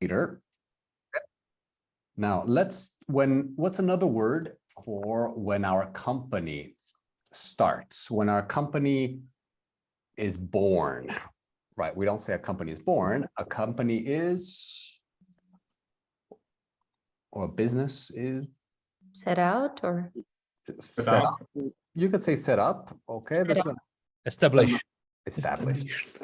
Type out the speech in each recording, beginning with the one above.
Leader. Now what's another word for when our company starts, when our company is born, right? We don't say a company is born, a company is, or a business is set out or set up. You could say set up. Okay. Set This up. is Established. established.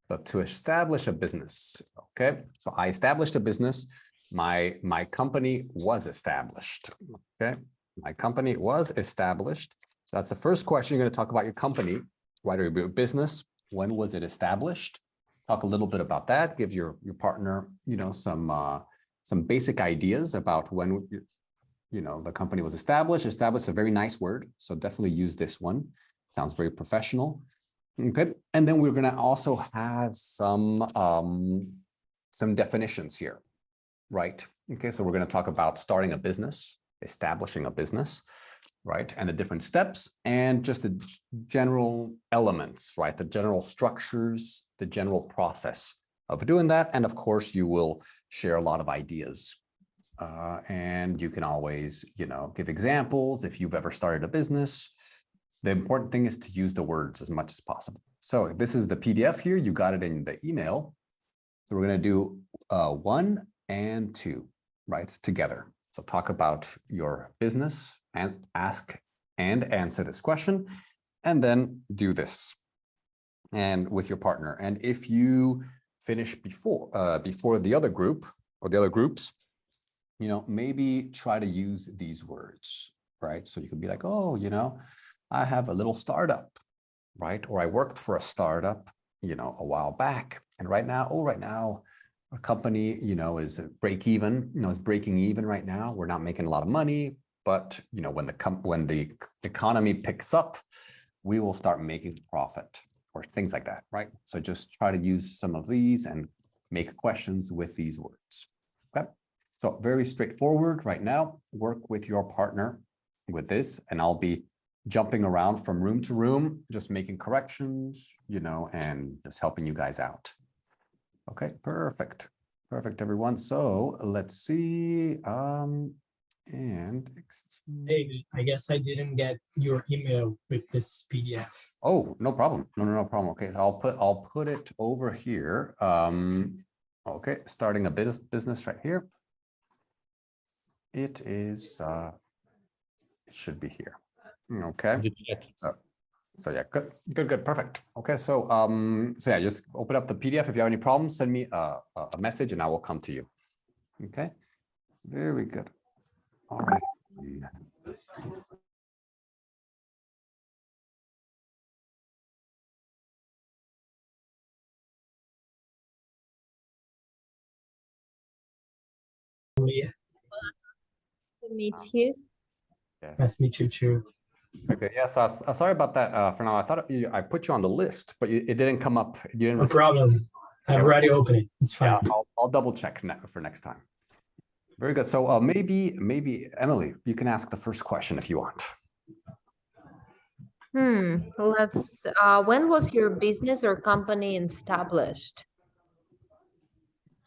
So to establish a business. Okay. So I established a business. My company was established. Okay. My company was established. So that's the first question. You're going to talk about your company. Why do you do business? When was it established? Talk a little bit about that. Give your partner, some basic ideas about when, the company was established. Established, a very nice word. So definitely use this one. Sounds very professional. Okay. And then we're going to also have some definitions here, right? Okay. So we're going to talk about starting a business, establishing a business, right? And the different steps and just the general elements, right? The general structures, the general process of doing that. And of course, you will share a lot of ideas. And you can always, give examples if you've ever started a business. The important thing is to use the words as much as possible. So this is the PDF here. You got it in the email. So we're going to do 1 and 2, right, together. So talk about your business and ask and answer this question, and then do this and with your partner. And if you finish before the other group or the other groups, maybe try to use these words, right? So you could be like, oh, I have a little startup, right? Or I worked for a startup, a while back. And right now our company, is breaking even right now. We're not making a lot of money, but when the economy picks up, we will start making profit or things like that, right? So just try to use some of these and make questions with these words. Okay. So very straightforward right now. Work with your partner with this, and I'll be jumping around from room to room, just making corrections, and just helping you guys out. Okay, perfect. Perfect, everyone. So let's see. Hey, I guess I didn't get your email with this PDF. Oh, no problem. No problem. Okay, I'll put it over here. Okay, starting a business right here. It is it should be here. Okay. So yeah, good, perfect. Okay, so yeah, just open up the PDF. If you have any problems, send me a message and I will come to you. Okay, very good. All right. Yeah. meet you. Yeah. Nice to meet you too. Okay, yeah, so sorry about that, Fernando. I thought I put you on the list, but it didn't come up. You didn't No problem. I've already opened it. It's fine. Yeah, I'll double check for next time. Very good. So maybe Emily, you can ask the first question if you want. Let's when was your business or company established?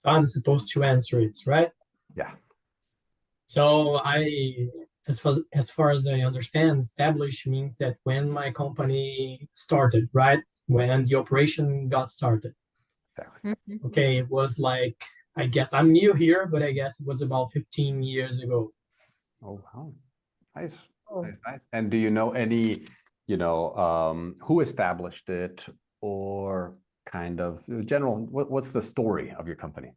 I'm supposed to answer it, right? Yeah. So as far as I understand, established means that when my company started, right? When the operation got started. Exactly. Okay, it was like, I guess I'm new here, but I guess it was about 15 years ago. Oh, wow. Nice. Oh. Nice. And do you know any, who established it, or kind of general, what's the story of your company?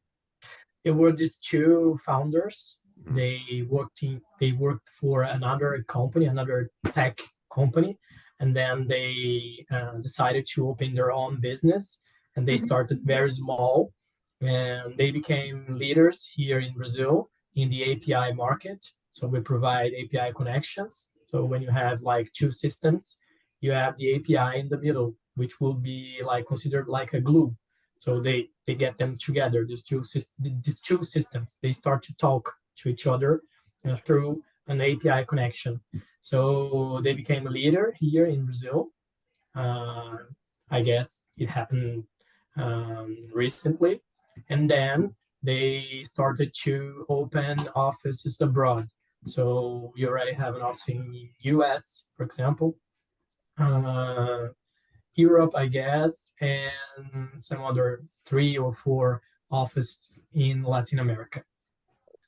There were these two founders. They worked for another company, another tech company, and then they decided to open their own business, and they started very small, and they became leaders here in Brazil in the API market. So we provide API connections. So when you have like two systems, you have the API in the middle, which will be like considered like a glue. So they get them together, these two systems. They start to talk to each other through an API connection. So they became a leader here in Brazil. I guess it happened recently. and then they started to open offices abroad. So you already have an office in US, for example, Europe, I guess, and some other 3 or 4 offices in Latin America.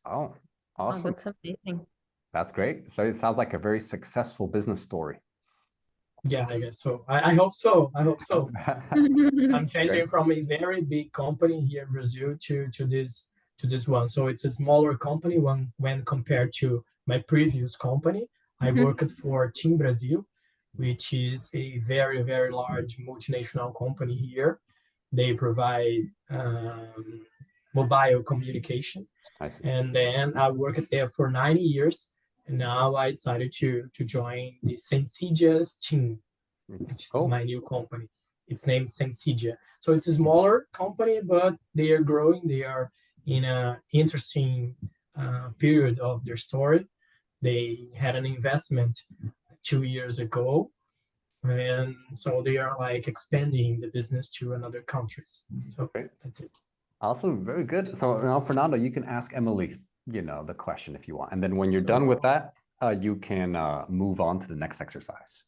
Oh, Oh, awesome. that's amazing. That's great. So it sounds like a very successful business story. Yeah, I guess so. I hope so. I hope so. I'm changing Great. from a very big company here in Brazil to this one. So it's a smaller company when compared to my previous company. I worked for Team Brazil, which is a very, very large multinational company here. They provide mobile communication. I see. And then I worked there for 9 years. And now I decided to join the Sensidia's team, which is Cool. my new company. It's named Sensidia. So it's a smaller company, but they are growing. They are in an interesting period of their story. They had an investment 2 years ago, and so they are like expanding the business to another countries. So Great. that's it. Awesome. Very good. So now, Fernando, you can ask Emily, the question if you want. And then when you're done with that, you can move on to the next exercise.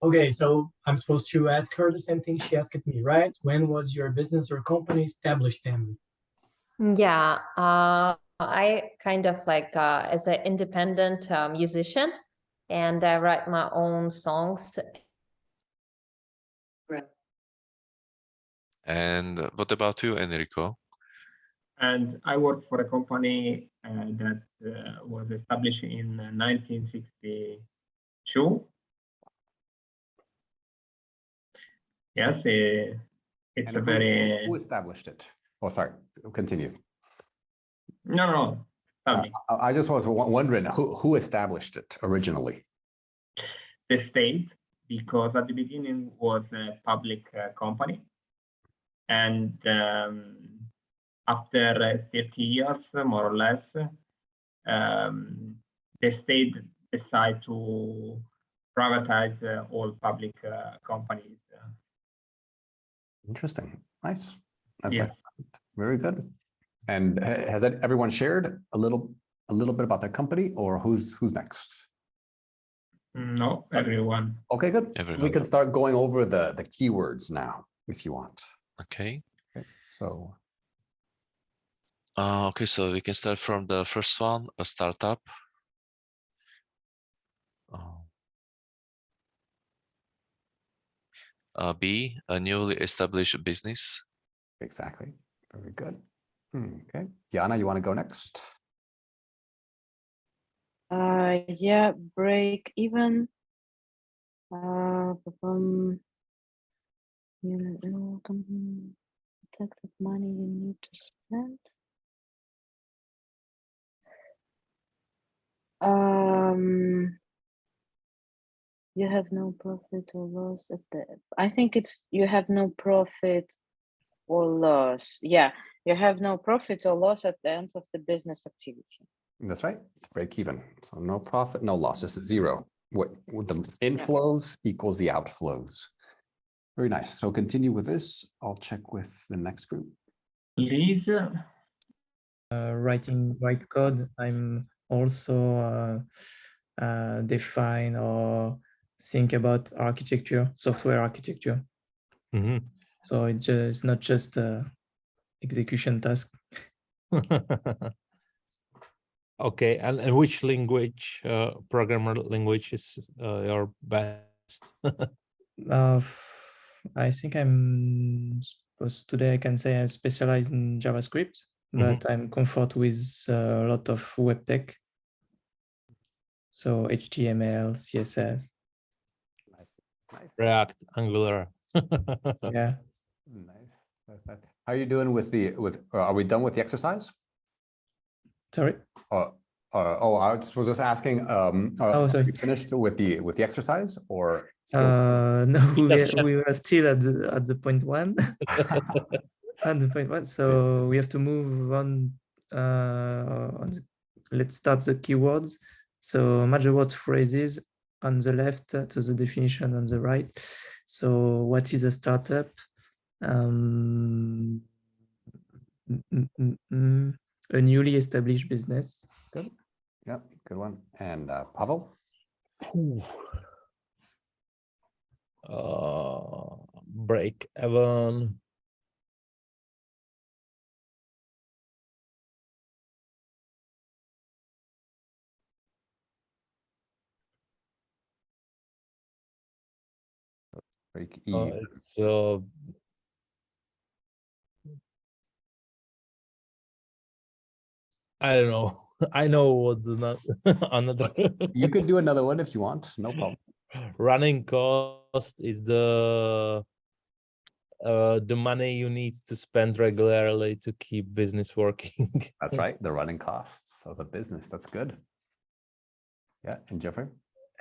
Okay, so I'm supposed to ask her the same thing she asked me, right? When was your business or company established then? Yeah, I kind of like as an independent musician, and I write my own songs. And what about you, Enrico? And I work for a company that was established in 1962. Yes, it's And a very who established it? Oh, sorry. Continue. no. Tell me. I just was wondering who established it originally. The state, because at the beginning was a public company, and after 30 years, more or less, the state decided to privatize all public companies. Interesting. Nice. That's Yes. very good. And has everyone shared a little bit about their company, or who's next? No, everyone. Okay, good. So we Everyone. can start going over the keywords now, if you want. Okay. Okay. So Okay, so we can start from the first one, a startup. B, a newly established business. exactly. Very good. Okay. Yana, you want to go next? Yeah, break even. Protected money you need to spend. You have no profit or loss at the. I think it's you have no profit or loss. Yeah, you have no profit or loss at the end of the business activity. That's right. Break even. So no profit, no loss. Just zero. What the inflows equals the outflows. Very nice. So continue with this. I'll check with the next group. Please. Write code. I'm also define or think about architecture, software architecture. So it's not just a execution task. Okay, and which language, programmer language is your best? I think I'm supposed today I can say I'm specialized in JavaScript, but I'm comfort with a lot of web tech. So HTML, CSS. Nice. React, Angular. Yeah. Nice. How are you doing with are we done with the exercise? Sorry. I was just asking. Oh, sorry. Are you finished with the exercise or? No, we are still at the point one. At the point one. So we have to move on. Let's start the keywords. So major word phrases on the left to the definition on the right. So what is a startup? A newly established business. Good. Yep, good one. And Pavel? Break even. Break even. It's I don't know. I know what's not another You could do another one if you want, no problem. running cost is the money you need to spend regularly to keep business working. That's right, the running costs of a business, that's good. Yeah, and Jeffrey?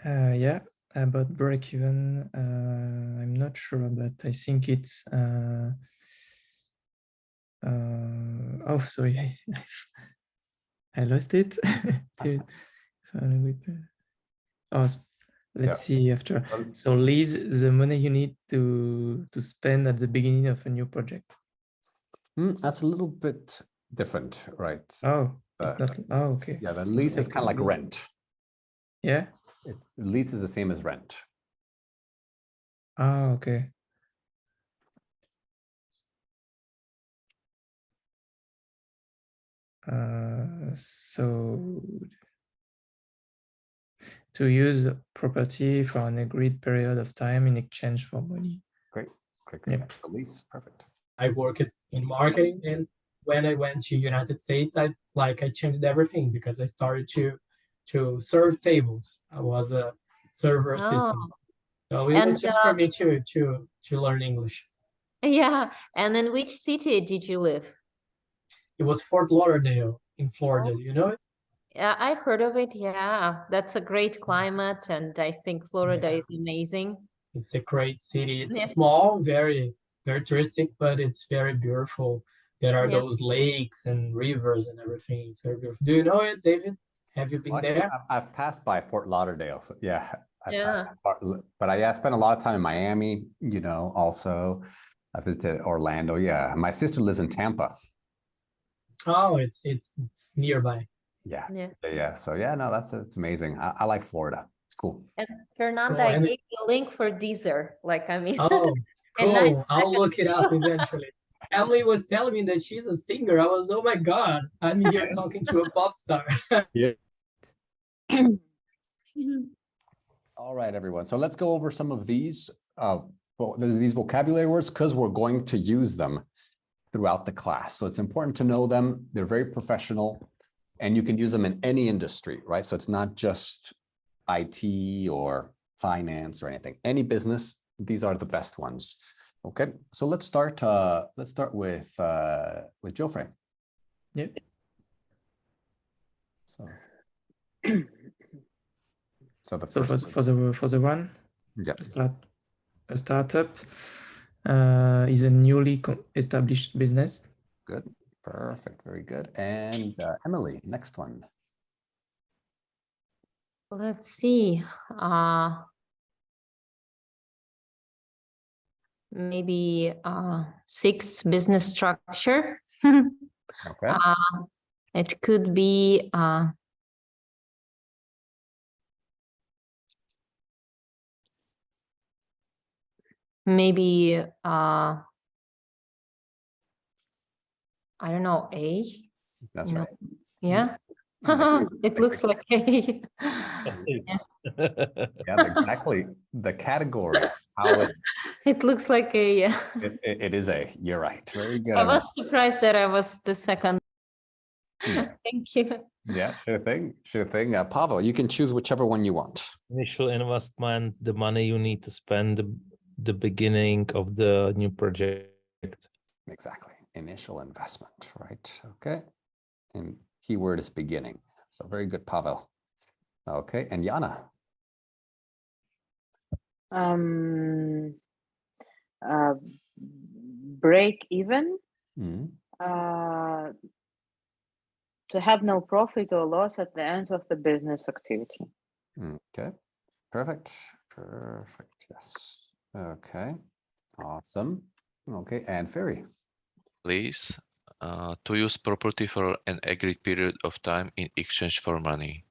Yeah, about break even, I'm not sure, but I think it's oh, sorry, I lost it. Oh, let's see after. So lease the money you need to spend at the beginning of a new project. That's a little bit different, right? Oh, it's not. Oh, okay. Yeah, the It's not lease is kind of like lease. rent. Yeah. Lease is the same as rent. Ah, okay. So to use property for an agreed period of time in exchange for money. Great, great, Yeah. great. The lease, perfect. I worked in marketing, and when I went to United States, I changed everything because I started to serve tables. I was a server assistant, so it And was just for me to learn English. yeah, and in which city did you live? It was Fort Lauderdale in Florida. Do you know it? Yeah, I heard of it. Yeah, that's a great climate, and I think Florida Yeah. is amazing. It's a great city. It's Yeah. small, very, very touristic, but it's very beautiful. There are Yeah. those lakes and rivers and everything. It's very beautiful. Do you know it, David? Have you been Well, actually, there? I've passed by Fort Lauderdale, so yeah. Yeah. But I spent a lot of time in Miami, you know, also. I visited Orlando, yeah. My sister lives in Tampa. Oh, it's nearby. Yeah, Yeah. yeah. So yeah, no, it's amazing. I like Florida. It's cool. And Fernanda, So, I and- gave you a link for Deezer. Like, I mean, Oh, And I- cool. I'll look it up eventually. Emily was telling me that she's a singer. I was, oh my God, I'm here Yes. talking to a pop star. Yeah. All right, everyone. So let's go over some of these these vocabulary words because we're going to use them throughout the class. So it's important to know them. They're very professional and you can use them in any industry, right? So it's not just IT or finance or anything. Any business, these are the best ones. Okay, so let's start with Geoffrey. Yep. So the So first for the one, yeah. a startup is a newly established business. Good, perfect, very good. And Emily, next one. let's see. Maybe 6 business structure. Okay. It could be maybe I don't know, A. That's No. right. Yeah. Like- It looks like A. Yeah, exactly. The category, how It looks like A. Yeah. it is a. You're right. Very good. I Emily. was surprised that I was the second. Yeah. Thank you. Yeah, sure thing. Sure thing. Pavel, you can choose whichever one you want. Initial investment, the money you need to spend the beginning of the new project. Exactly. Initial investment, right? Okay. And keyword is beginning. So very good, Pavel. Okay. And Yana. Break even, Mhm. to have no profit or loss at the end of the business activity. Okay. Perfect. Perfect. Yes. Okay. Awesome. Okay. And Ferry. Lease, To use property for an agreed period of time in exchange for money.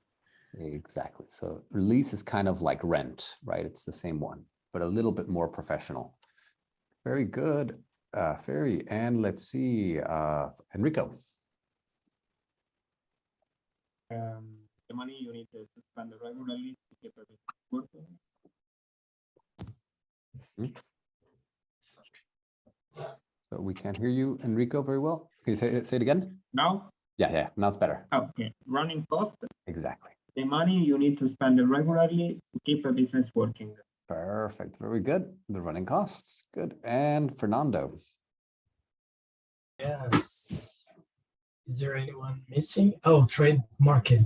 Exactly. So lease is kind of like rent, right? It's the same one, but a little bit more professional. Very good, Ferry. And let's see, Enrico. The money you need to spend regularly to keep everything working. So we can't hear you, Enrico, very well. Can you say it again? Now, Yeah, now it's better. okay, running cost, Exactly. the money you need to spend regularly to keep a business working. Perfect. Very good. The running costs. Good. And Fernando. Yes. Is there anyone missing? Oh, trade market.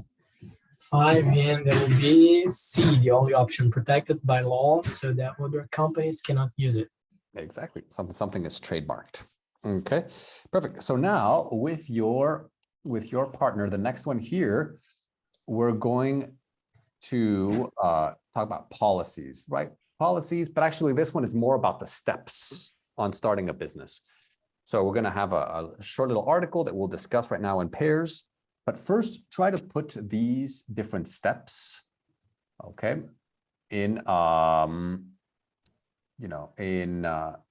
5, and there will be C, the only option protected by law so that other companies cannot use it. Exactly. Something is trademarked. Okay, perfect. So now with your partner, the next one here, we're going to talk about policies, right? Policies, but actually this one is more about the steps on starting a business. So we're going to have a short little article that we'll discuss right now in pairs. But first, try to put these different steps, okay, in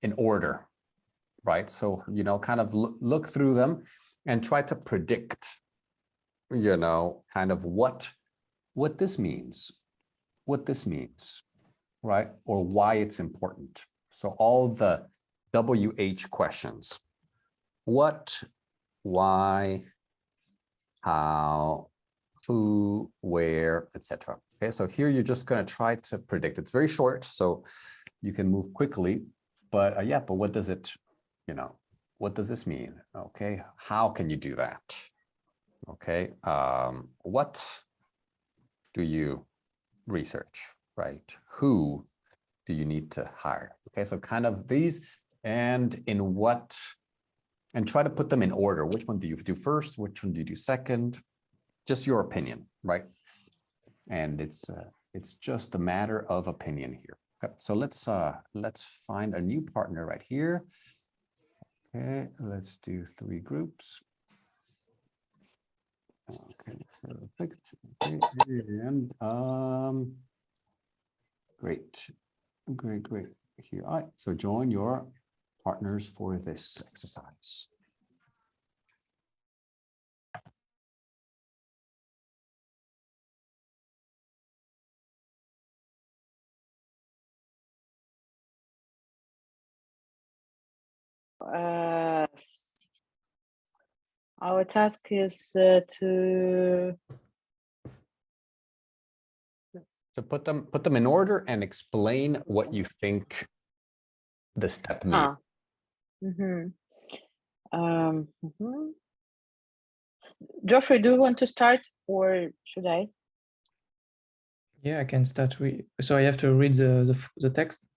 in order, right? So kind of look through them and try to predict, kind of what this means, right? Or why it's important. So all the WH questions: what, why, how, who, where, etc. Okay, so here you're just going to try to predict. It's very short, so you can move quickly. But yeah, but what does it, what does this mean? Okay, how can you do that? Okay, what do you research, right? Who do you need to hire? Okay, so kind of these, and in what, and try to put them in order. Which one do you do first? Which one do you do second? Just your opinion, right? And it's just a matter of opinion here. Okay, so let's find a new partner right here. Okay, let's do 3 groups. Okay, perfect. Okay, and great. Here, all right. So join your partners for this exercise. Our task is to put them in order and explain what you think the step means. Geoffrey, do you want to start or should I? Yeah, I can start. So I have to read the text.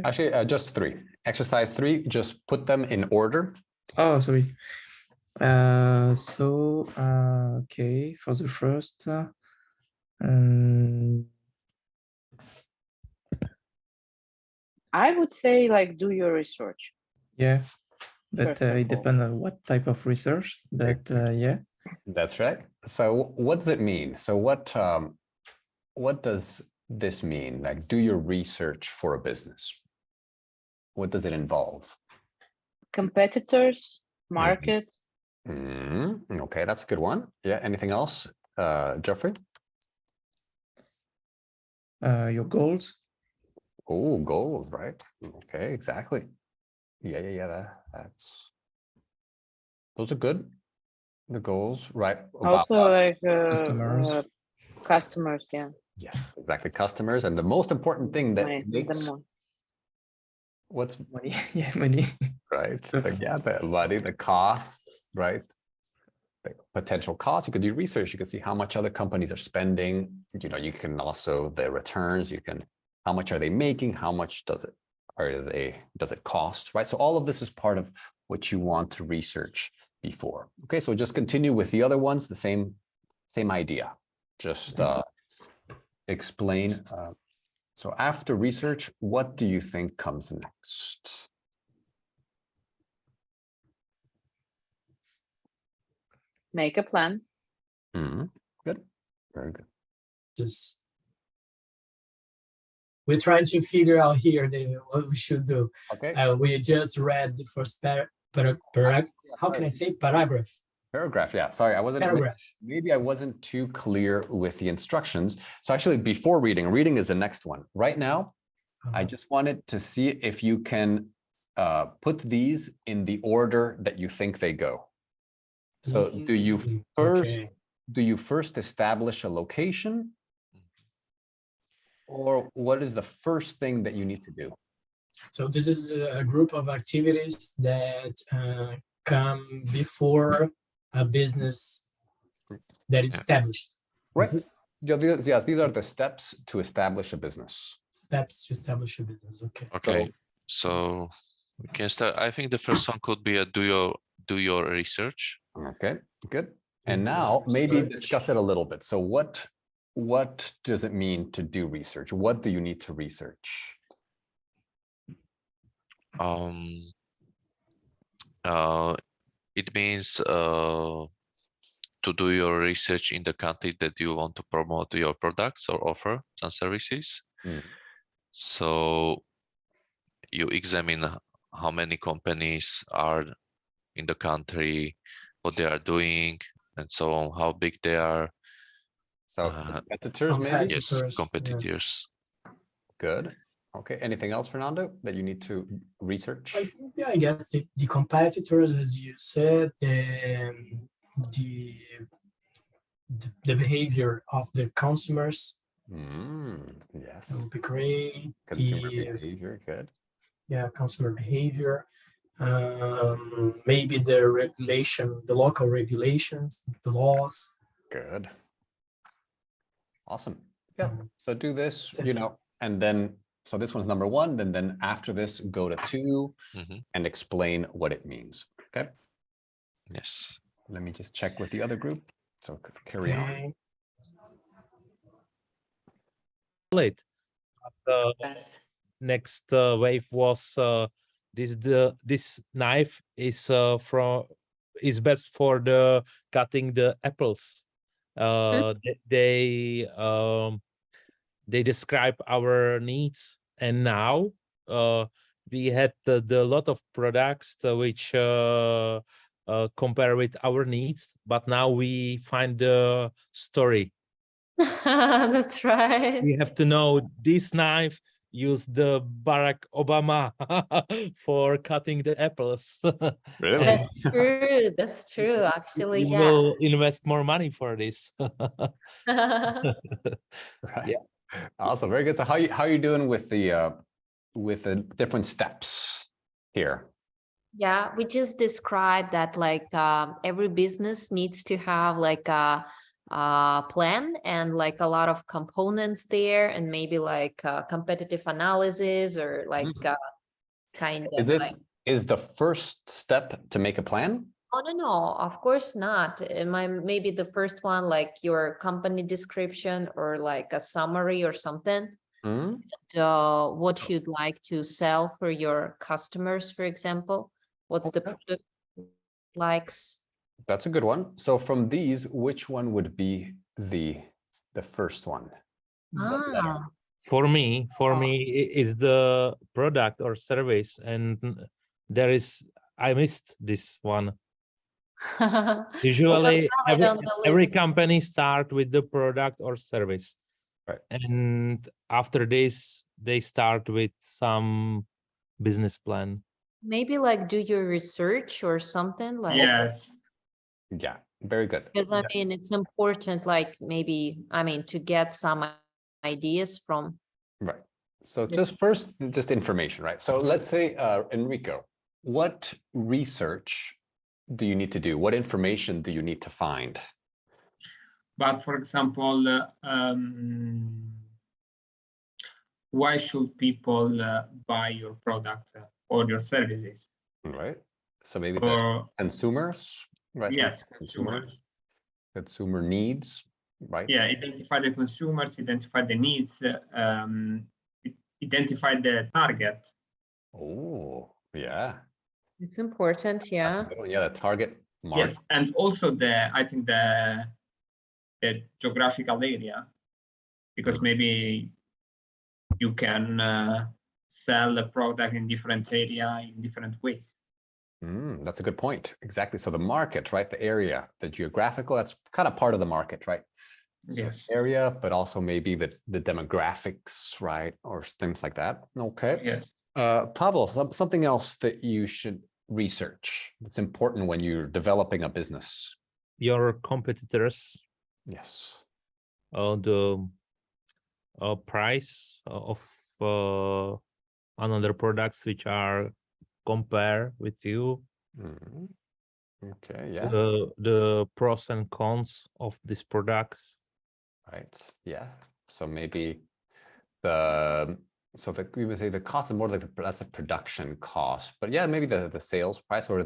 Actually, just 3. Exercise 3. Just put them in order. Oh, sorry. Okay, for the first. I would say like do your research. Yeah, but First of it all. depends on what type of research. But yeah. That's right. So what does it mean? So what does this mean? Like, do your research for a business. What does it involve? Competitors, market. Okay, that's a good one. Yeah. Anything else, Geoffrey? Your goals. Oh, goals, right? Okay, exactly. Yeah. That's those are good. The goals, right? Also like customers. Customers, yeah. Yes, exactly. Customers, and the most important thing that makes what's money. Yeah, money. Right. Yeah, the money, the costs, right? The potential costs. You could do research. You can see how much other companies are spending. You can also the returns. You can how much are they making? How much does it cost? Right. So all of this is part of what you want to research before. Okay. So just continue with the other ones. The same idea. Just explain. So after research, what do you think comes next? Make a plan. Mhm. Good, very good. Just we're trying to figure out here, David, what we should do. Okay. We just read the first how can I say paragraph? Paragraph, yeah, sorry, I wasn't, Paragraph. maybe I wasn't too clear with the instructions. So actually, before reading is the next one. Right now, I just wanted to see if you can put these in the order that you think they go. So do you Okay. first establish a location? Or what is the first thing that you need to do? So this is a group of activities that come before a business that is established. Right. This is Yes, these are the steps to establish a business. steps to establish a business. Okay. Okay, so we can start. I think the first one could be a do your research. Okay, good. And Do now maybe research. discuss it a little bit. So what does it mean to do research? What do you need to research? It means to do your research in the country that you want to promote your products or offer and services. Mm. So you examine how many companies are in the country, what they are doing, and so on, how big they are. So competitors, maybe? Yes, competitors. Good. Okay, anything else, Fernando, that you need to research? Yeah, I guess the competitors, as you said, the behavior of the consumers. Yes. That would be great. Consumer behavior, good. Yeah, consumer behavior. Maybe the regulation, the local regulations, the laws. Good. Awesome. Yeah. Mm. So do this, That's you it. know, and then, so this one's number one, then after this, go to 2 and explain what it means. Okay. Yes. Let me just check with the other group. So carry on. Okay. Late. The next wave was this knife is best for the cutting the apples. They describe our needs, and now we had the lot of products which compare with our needs, but now we find the story. That's right. We have to know this knife used the Barack Obama for cutting the apples. Really? That's true. That's true. Actually, We yeah. will invest more money for this. Right. Yeah. Awesome. Very good. So how you doing with the different steps here? Yeah, we just described that like every business needs to have like a plan and like a lot of components there, and maybe like competitive analysis or like kind of like. Is the first step to make a plan? Oh, no, of course not. Maybe the first one, like your company description or like a summary or something. What you'd like to sell for your customers, for example. What's the product likes? That's a good one. So from these, which one would be the first one? For me, is the product or service, and I missed this one. Usually, every company start with the product or service, right? And after this, they start with some business plan. Maybe like do your research or something like. Yes. Yeah, very good. Because I mean, it's important, like maybe, I mean, to get some ideas from. Right. So just first, just information, right? So let's say, Enrico, what research do you need to do? What information do you need to find? But for example, why should people buy your product or your services? Right. So maybe the consumers, right? Yes, consumers. Consumer needs, right? Yeah, identify the consumers, identify the needs, identify the target. Oh, yeah. It's important, yeah. Yeah, the target market. Yes, and also I think the geographical area, because maybe you can sell the product in different area in different ways. That's a good point. Exactly. So the market, right? The area, the geographical, that's kind of part of the market, right? So Yes. area, but also maybe the demographics, right? Or things like that. Okay. Yes. Pavel, something else that you should research. It's important when you're developing a business. Your competitors, Yes. the price of another products which are compare with you, Okay. Yeah. the pros and cons of these products. Right. Yeah. So maybe we would say the cost is more like that's a production cost, but yeah, maybe the sales price or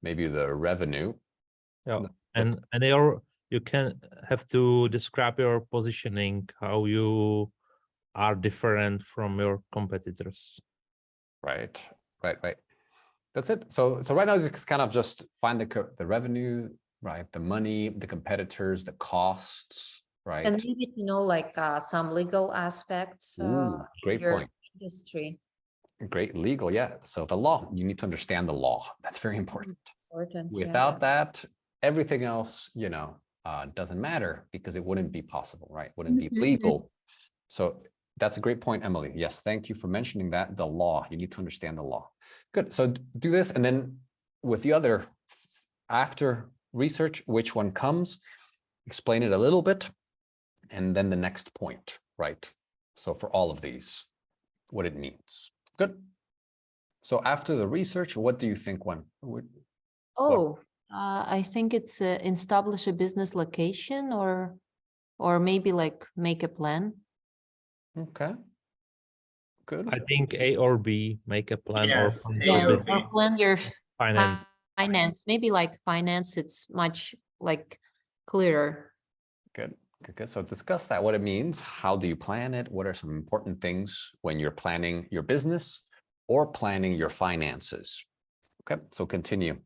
maybe the revenue. Yeah, and you can have to describe your positioning, how you are different from your competitors. Right. That's it. So right now it's kind of just find the revenue, right? The money, the competitors, the costs, right? And maybe to know like some legal aspects Ooh, great in your point. industry. Great legal, yeah. So the law, you need to understand the law. That's very important. Important, yeah. Without that, everything else, doesn't matter because it wouldn't be possible, right? Wouldn't be legal. So that's a great point, Emily. Yes, thank you for mentioning that. The law, you need to understand the law. Good. So do this, and then with the other, after research, which one comes, explain it a little bit, and then the next point, right? So for all of these, what it means. Good. So after the research, what do you think one would? I think it's establish a business location or maybe like make a plan. Okay. Good. I think A or B, make a plan, Yes, or plan A your or business, B. Or plan your finance. finance. Maybe like finance, it's much like clearer. Good. So discuss that, what it means. How do you plan it? What are some important things when you're planning your business or planning your finances? Okay, so continue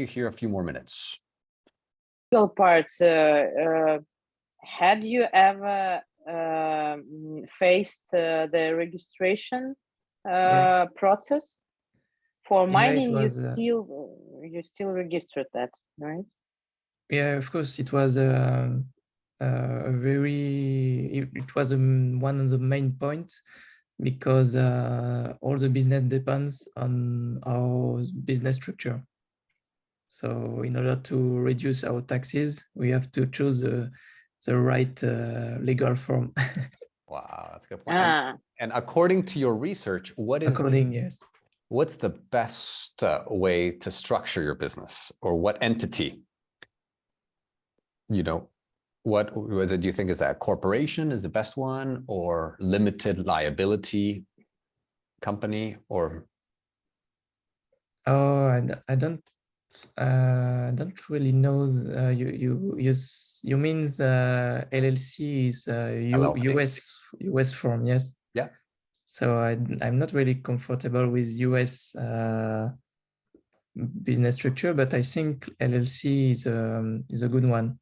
here a few more minutes. Legal parts. Had you ever faced the registration process? For mining, it was, you still registered that, right? Yeah, of course, it was it was one of the main points because all the business depends on our business structure. So in order to reduce our taxes, we have to choose the right legal form. Wow, that's a good point. And according to your research, Yes. What's the best way to structure your business, or what entity? What was it? Do you think is that a corporation is the best one, or limited liability company, or? Oh, I don't really know. You mean LLC is LLC. US form, yes? Yeah. So I'm not really comfortable with US business structure, but I think LLC is a good one.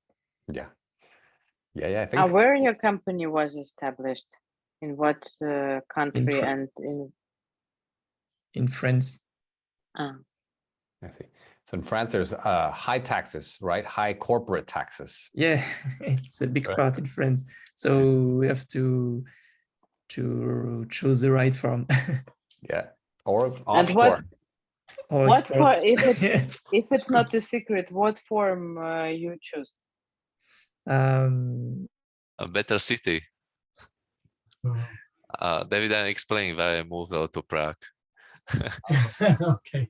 Yeah. I think. Where your company was established? In what country and in France? I see. So in France, there's high taxes, right? High corporate taxes. Yeah, it's a big part in France. So we have to choose the right form. Yeah, or offshore. What for? If it's not a secret, what form you choose? A better city. David, I explain why I moved to Prague. Okay.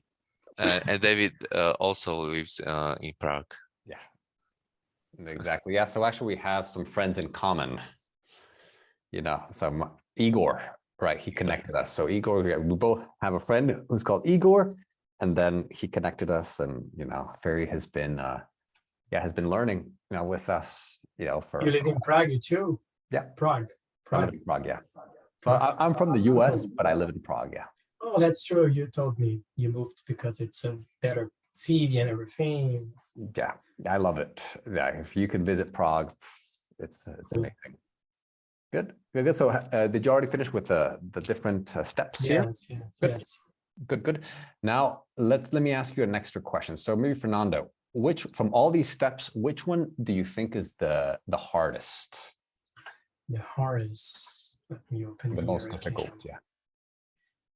And David also lives in Prague. Yeah, exactly. Yeah, so actually we have some friends in common. So Igor, right? He connected us. So Igor, we both have a friend who's called Igor, and then he connected us, and Ferry has been learning, with us, for. You live in Prague too? Yeah. Prague. I live in Prague, yeah. So I'm from the US, but I live in Prague, yeah. Oh, that's true. You told me you moved because it's better city and everything. Yeah, I love it. Yeah, if you can visit Prague, it's amazing. Good, good, good. So did you already finish with the different steps here? Yes, yes, Good. yes. Good, good. Now let me ask you an extra question. So maybe Fernando, which from all these steps, which one do you think is the hardest? The hardest. Let me open The here most again. difficult, yeah.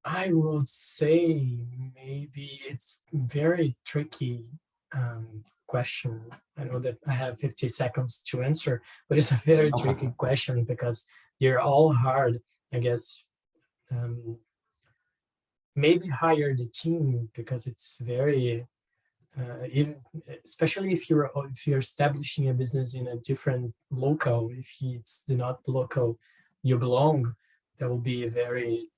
I would say maybe it's very tricky question. I know that I have 50 seconds to answer, but it's a very tricky question because they're all hard, I guess. Maybe hire the team because it's very, especially if you're establishing a business in a different local, if it's not the local you belong, that will be very,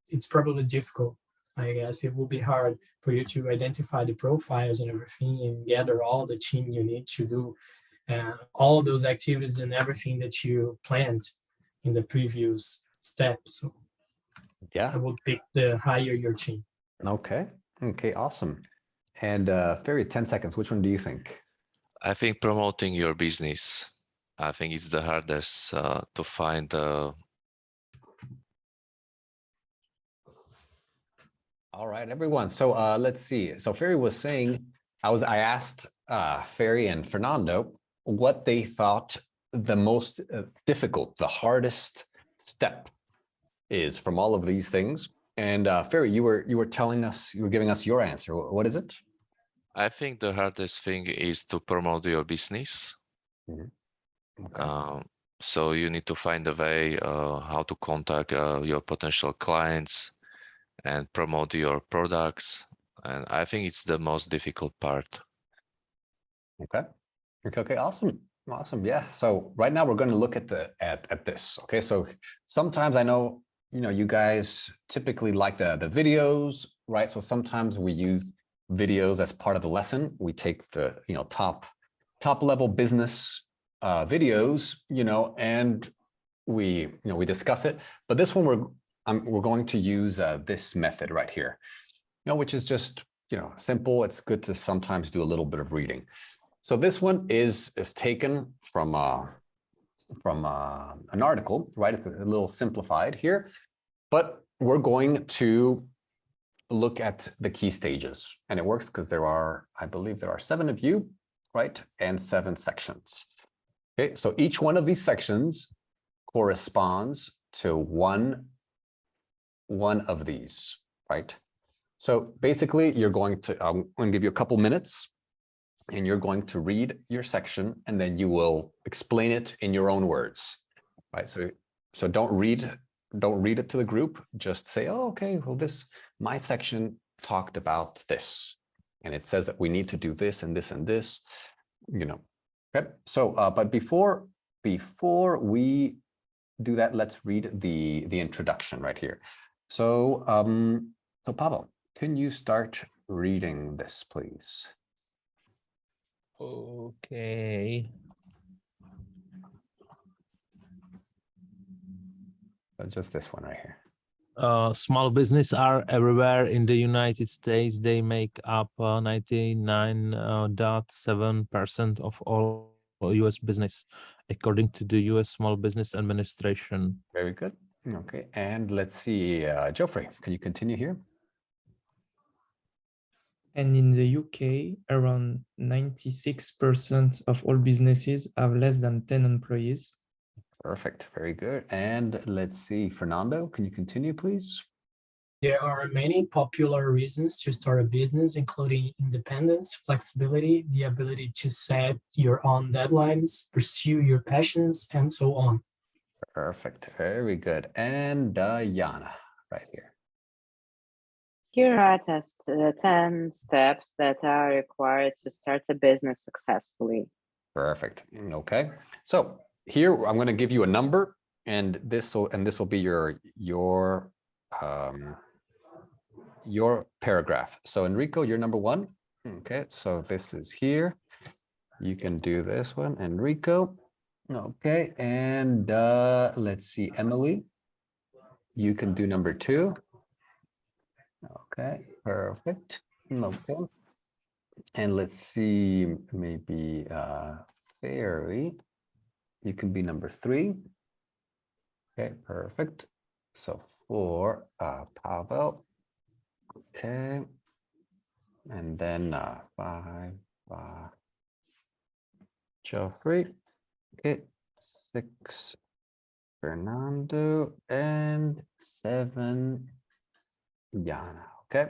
it's probably difficult. I guess it will be hard for you to identify the profiles and everything and gather all the team you need to do all those activities and everything that you planned in the previous step. So Yeah. I would pick the hire your team. Okay. Okay, awesome. And Ferry, 10 seconds. Which one do you think? I think promoting your business, I think it's the hardest to find. All right, everyone. So let's see. So Ferry was saying, I asked Ferry and Fernando what they thought the most difficult, the hardest step is from all of these things. And Ferry, you were telling us, you were giving us your answer. What is it? I think the hardest thing is to promote your business. Okay. So you need to find a way how to contact your potential clients and promote your products. And I think it's the most difficult part. Okay. Okay. Okay. Awesome. Awesome. Yeah. So right now we're going to look at at this. Okay. So sometimes I know, you guys typically like the videos, right? So sometimes we use videos as part of the lesson. We take the, top level business videos, and we discuss it. But this one we're going to use this method right here, which is just, simple. It's good to sometimes do a little bit of reading. So this one is taken from an article, right? It's a little simplified here, but we're going to look at the key stages, and it works because I believe there are 7 of you, right? And 7 sections. Okay, so each one of these sections corresponds to one of these, right? So basically I'm going to give you a couple minutes and you're going to read your section and then you will explain it in your own words, right? So don't read it to the group, just say, oh, okay, well, my section talked about this and it says that we need to do this and this and this, Okay, so but before we do that, let's read the introduction right here. So so Pavel, can you start reading this, please? Okay. Just this one right here. Small business are everywhere in the United States. They make up 99.7% of all US business, according to the US Small Business Administration. Very good. Okay, and let's see, Geoffrey, can you continue here? And in the UK, around 96% of all businesses have less than 10 employees. Perfect, very good. And let's see, Fernando, can you continue, please? There are many popular reasons to start a business, including independence, flexibility, the ability to set your own deadlines, pursue your passions, and so on. Perfect, very good. And Jana, right here. Here are 10 steps that are required to start a business successfully. Perfect. Okay. So here I'm going to give you a number, and this will be your paragraph. So Enrico, you're number 1. Okay. So this is here. You can do this one, Enrico. Okay. And let's see, Emily, you can do number 2. Okay. Perfect. Okay. And let's see, maybe Fairy, you can be number 3. Okay, perfect. So for Pavel, okay. And then 5, Geoffrey, okay, 6, Fernando, and 7, Yana, okay.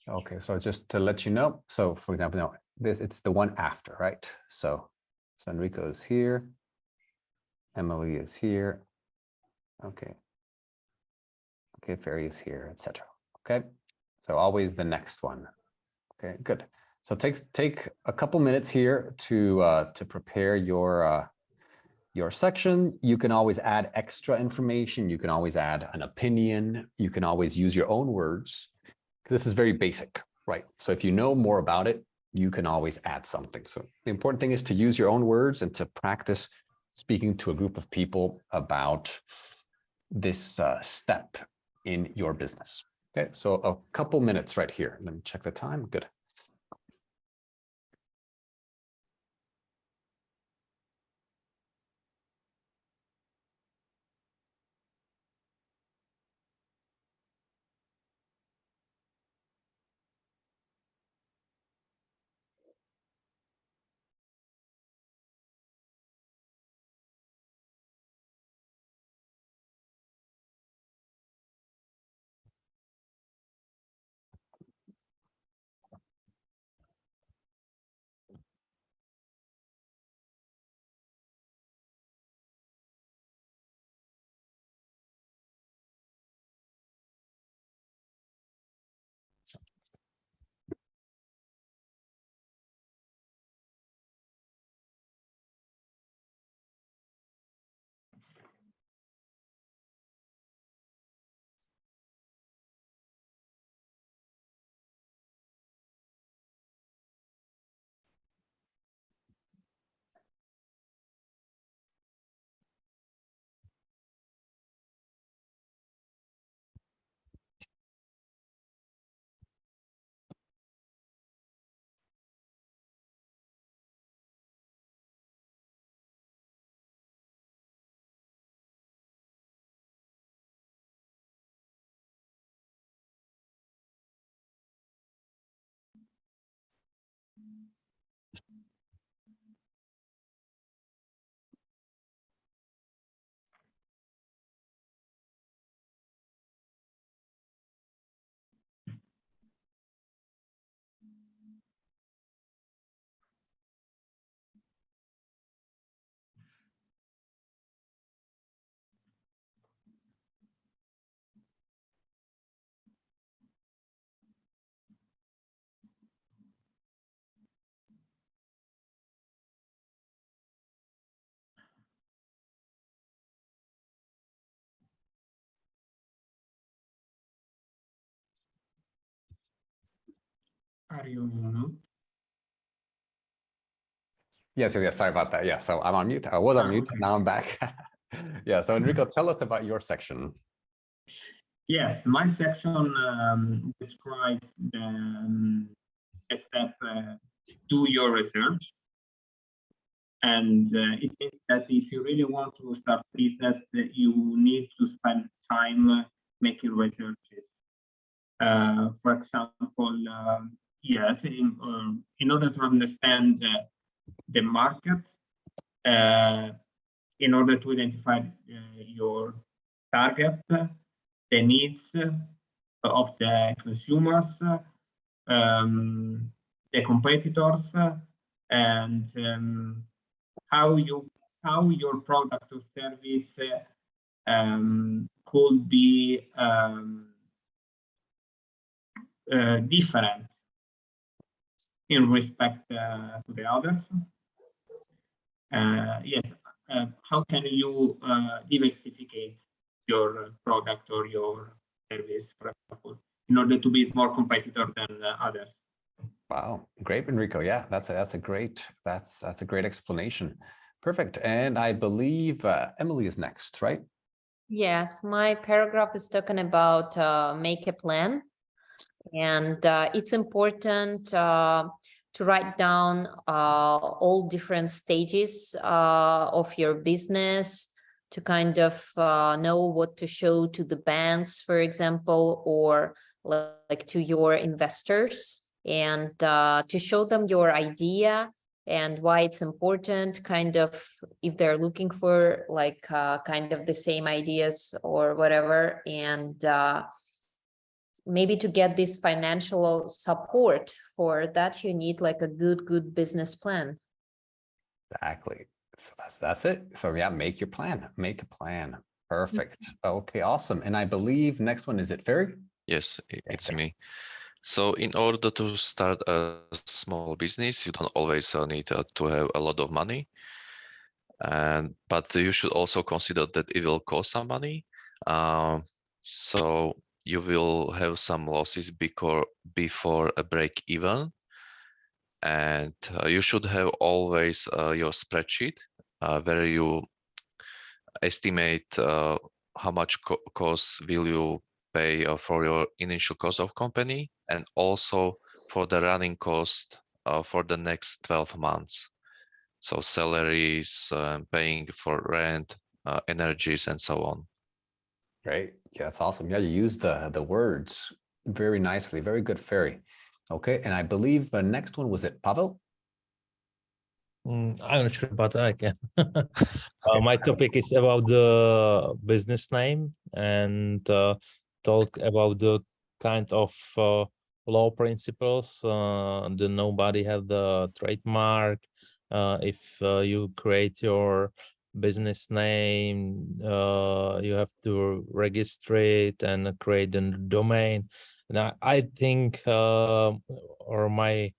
Okay, so just to let you know, so for example, no, this it's the one after, right? So Enrico is here, Emily is here, okay. Okay, Fairy is here, etc. Okay, so always the next one. Okay, good. So take a couple minutes here to prepare your section. You can always add extra information. You can always add an opinion. You can always use your own words. This is very basic, right? So if you know more about it, you can always add something. So the important thing is to use your own words and to practice speaking to a group of people about this step in your business. Okay, so a couple minutes right here. Let me check the time. Good. Are you on? Yes, sorry about that. Yeah, so I'm on mute. I was on mute. Okay. Now I'm back. Yeah, so Enrico, tell us about your section. Yes, my section describes a step do your research. And it means that if you really want to start business, that you need to spend time making researches. For example, yes, in order to understand the market, in order to identify your target, the needs of the consumers, the competitors, and how your product or service could be different in respect to the others. Yes, how can you diversificate your product or your service, for example, in order to be more competitive than others? Wow, great, Enrico. Yeah, that's a great explanation. Perfect. And I believe Emily is next, right? Yes, my paragraph is talking about make a plan. And it's important to write down all different stages of your business, to kind of know what to show to the banks, for example, or like to your investors, and to show them your idea and why it's important, kind of if they're looking for like kind of the same ideas or whatever, and maybe to get this financial support. For that, you need like a good business plan. Exactly. So that's it. So yeah, make your plan. Make a plan. Perfect. Okay, awesome. And I believe next one, is it Ferry? Yes, it's me. So in order to start a small business, you don't always need to have a lot of money. But you should also consider that it will cost some money. So you will have some losses before a break even. And you should have always your spreadsheet where you estimate how much cost will you pay for your initial cost of company, and also for the running cost for the next 12 months. So salaries, paying for rent, energies, and so on. Great. Yeah, that's awesome. Yeah, you used the words very nicely. Very good, Ferry. Okay, and I believe the next one, was it Pavel? I'm not sure, but I can. My topic is about the business name, and talk about the kind of law principles. The nobody have the trademark. If you create your business name, you have to register it and create a domain. And I think, or my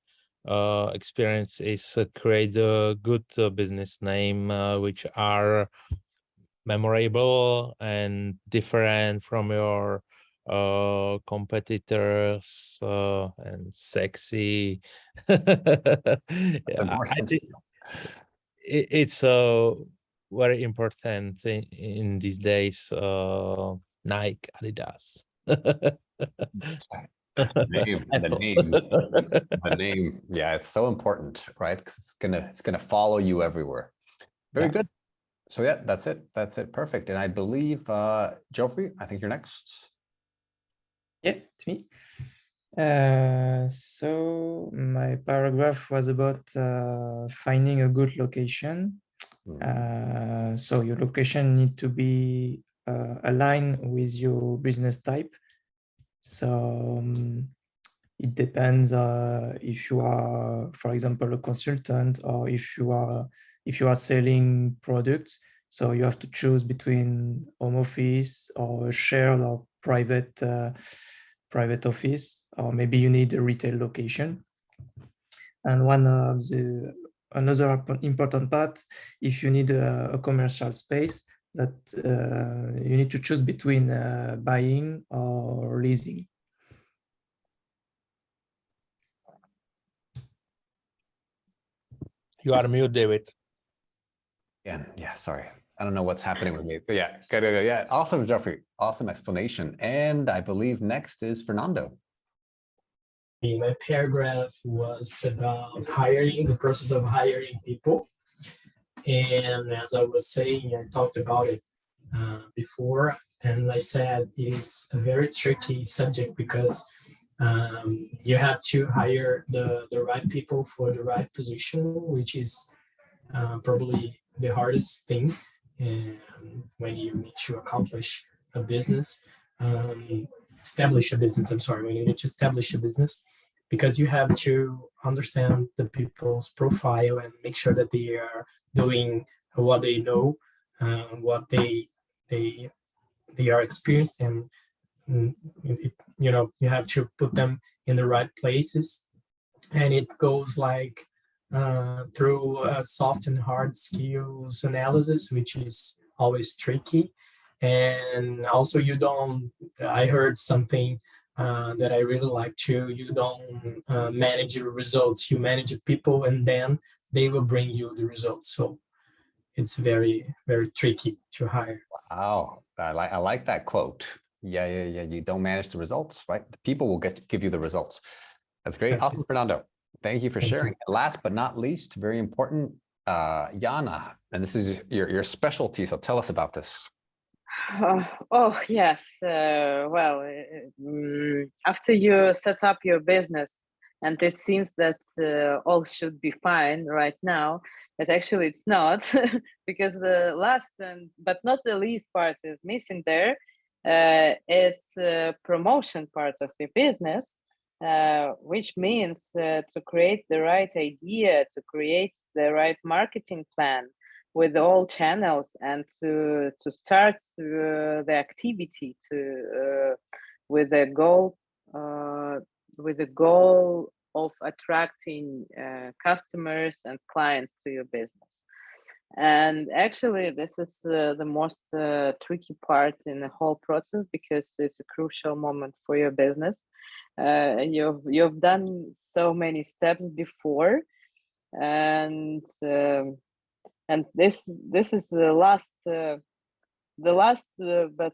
experience is create a good business name which are memorable and different from your competitors, and sexy. Yeah, I think it's very important in these days. Nike, Adidas. The name. Yeah, it's so important, right? 'Cause it's gonna follow you everywhere. Very Yeah. good. So yeah, that's it. That's it. Perfect. And I believe Geoffrey, I think you're next. Yeah, it's me. So my paragraph was about finding a good location. So your location need to be aligned with your business type. So it depends if you are, for example, a consultant, or if you are selling products. So you have to choose between home office or shared or private office, or maybe you need a retail location. And one of another important part, if you need a commercial space, that you need to choose between buying or leasing. You are mute, David. Yeah, sorry. I don't know what's happening with me. But yeah, good. Yeah, awesome, Geoffrey. Awesome explanation. And I believe next is Fernando. My paragraph was about hiring, the process of hiring people. And as I was saying, I talked about it before, and I said it is a very tricky subject because you have to hire the right people for the right position, which is probably the hardest thing when you need to accomplish a business, establish a business. I'm sorry, when you need to establish a business, because you have to understand the people's profile and make sure that they are doing what they know, what they are experienced, and you have to put them in the right places, and it goes like through soft and hard skills analysis, which is always tricky. And also, I heard something that I really like too. You don't manage your results, you manage people, and then they will bring you the results. So it's very, very tricky to hire. Wow, I like that quote. Yeah. You don't manage the results, right? The people will give you the results. That's great. That's Awesome, it. Fernando. Thank you for Thank you. sharing. Last but not least, very important, Jana, and this is your specialty. So tell us about this. Oh, yes. After you set up your business and it seems that all should be fine right now, but actually it's not, because the last but not the least part is missing there. It's promotion part of the business, which means to create the right idea, to create the right marketing plan with all channels, and to start the activity with the goal of attracting customers and clients to your business. And actually, this is the most tricky part in the whole process, because it's a crucial moment for your business. You've done so many steps before, and this is the last but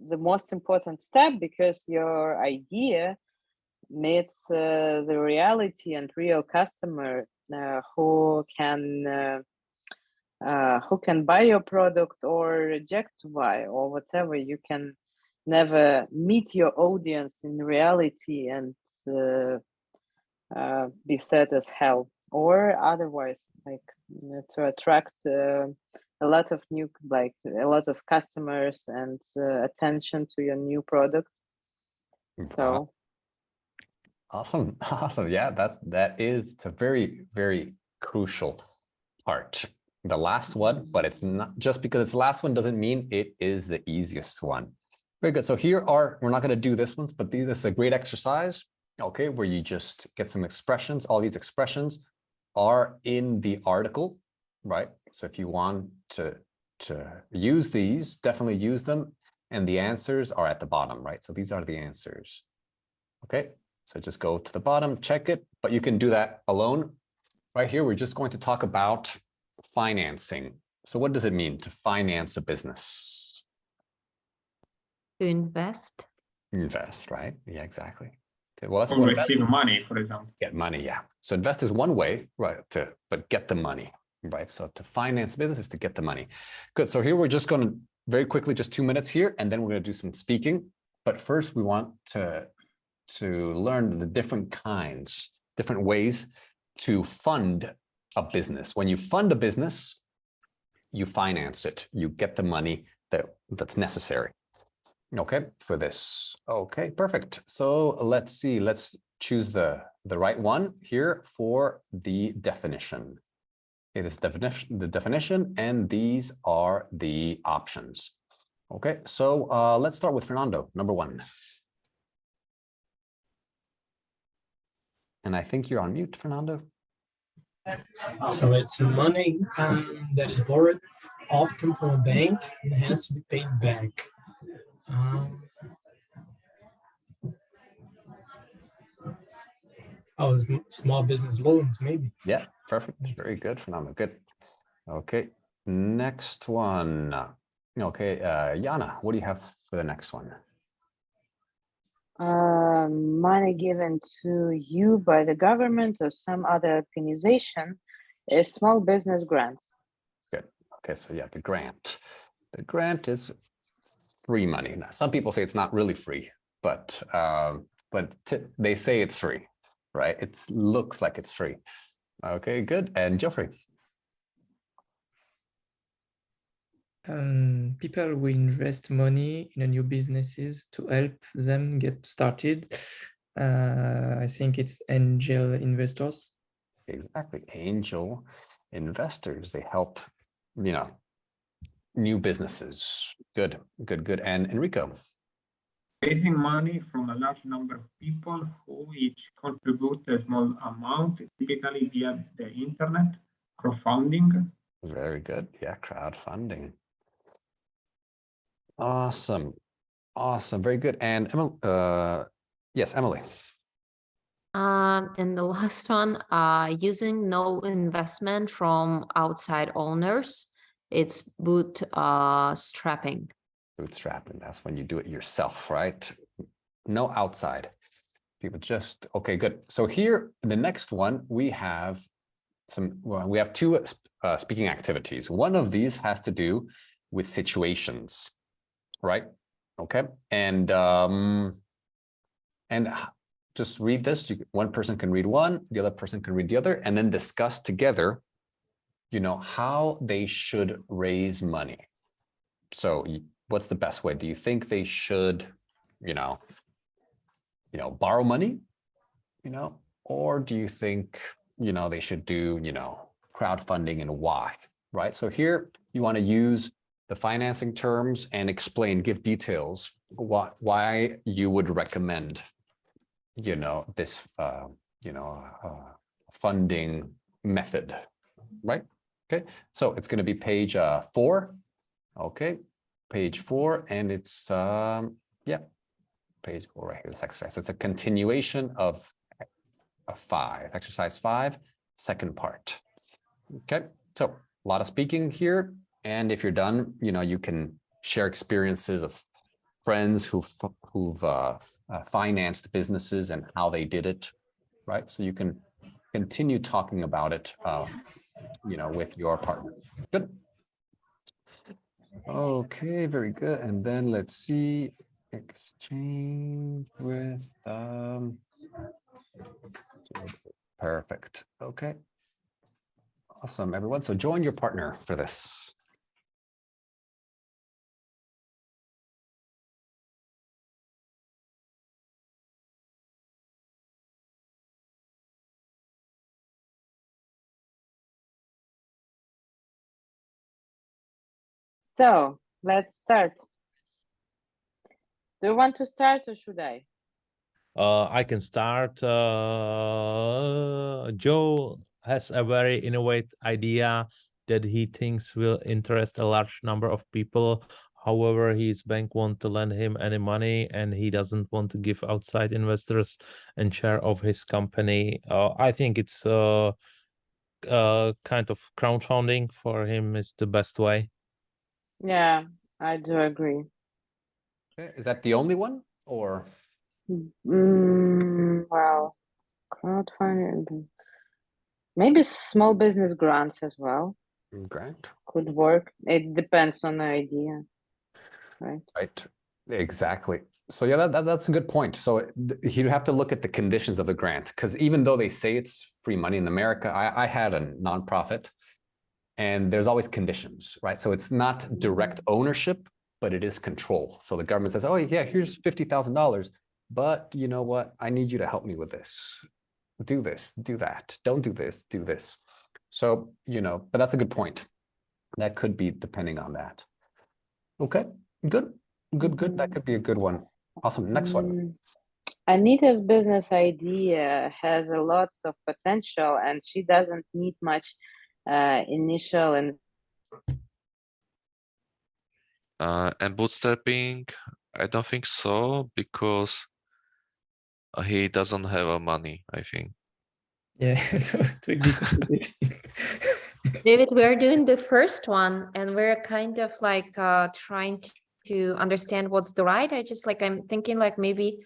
the most important step, because your idea meets the reality and real customer who can buy your product or reject to buy or whatever. You can never meet your audience in reality and be sad as hell, or otherwise, like to attract a lot of customers and attention to your new product. So awesome. Yeah, that is a very, very crucial part. The last one, but it's not just because it's the last one doesn't mean it is the easiest one. Very good. So we're not going to do this one, but this is a great exercise, okay, where you just get some expressions. All these expressions are in the article, right? So if you want to use these, definitely use them. And the answers are at the bottom, right? So these are the answers. Okay, so just go to the bottom, check it, but you can do that alone. Right here, we're just going to talk about financing. So what does it mean to finance a business? To invest. Invest, right? Yeah, exactly. Okay, well, that's Or receive money, for example. Get money, yeah. So invest is one way, right? But get the money, right? So to finance business is to get the money. Good. So here we're just going to very quickly, just 2 minutes here, and then we're going to do some speaking. But first, we want to learn the different ways to fund a business. When you fund a business, you finance it. You get the money that's necessary. Okay, for this. Okay, perfect. So let's see. Let's choose the right one here for the definition. It is the definition, and these are the options. Okay, so let's start with Fernando, number 1. And I think you're on mute, Fernando. So it's money that is borrowed often from a bank and has to be paid back. Small business loans, maybe. Yeah, perfect. Very good, Fernando. Good. Okay, next one. Okay, Jana, what do you have for the next one? Money given to you by the government or some other organization is small business grants. Good. Okay, so yeah, the grant. The grant is free money. Now, some people say it's not really free, but they say it's free, right? It looks like it's free. Okay, good. And Geoffrey. People will invest money in a new businesses to help them get started. I think it's angel investors. Exactly, angel investors. They help, new businesses. Good. And Enrico. Raising money from a large number of people who each contribute a small amount, typically via the internet, crowdfunding. Very good. Yeah, crowdfunding. Awesome. Very good. And yes, Emily. And the last one, using no investment from outside owners, it's bootstrapping. Bootstrapping, that's when you do it yourself, right? No outside. People just, okay, good. So here, the next one, we have we have two speaking activities. One of these has to do with situations, right? Okay, and just read this. One person can read one, the other person can read the other, and then discuss together, how they should raise money. So what's the best way? Do you think they should, borrow money, or do you think, they should do, crowdfunding, and why, right? So here you want to use the financing terms and explain, give details, why you would recommend, this, funding method, right? Okay, so it's going to be page 4. Okay, page 4, and it's page 4 right here, this exercise. So it's a continuation of 5, exercise 5, second part. Okay, so a lot of speaking here, and if you're done, you can share experiences of friends who've financed businesses and how they did it, right? So you can continue talking about it, with your partner. Good. Okay, very good. And then let's see, exchange with, perfect. Okay. Awesome, everyone. So join your partner for this. So let's start. Do you want to start or should I? I can start. Joe has a very innovative idea that he thinks will interest a large number of people. However, his bank won't to lend him any money, and he doesn't want to give outside investors a share of his company. I think it's kind of crowdfunding for him is the best way. Yeah, I do agree. Okay, is that the only one, or? Well, crowdfunding, maybe small business grants as well Grant. could work. It depends on the idea, right? Right, exactly. So yeah, that's a good point. So you have to look at the conditions of the grant, because even though they say it's free money in America, I had a nonprofit, and there's always conditions, right? So it's not direct ownership, but it is control. So the government says, oh yeah, here's $50,000, but you know what? I need you to help me with this. Do this, do that. Don't do this, do this. So, but that's a good point. That could be depending on that. Okay, good. Good. That could be a good one. Awesome. Next one. Anita's business idea has a lots of potential, and she doesn't need much initial and bootstrapping, I don't think so, because he doesn't have money, I think. Yeah, so it will be complicated. David, we're doing the first one, and we're kind of like trying to understand what's the right. I'm thinking like maybe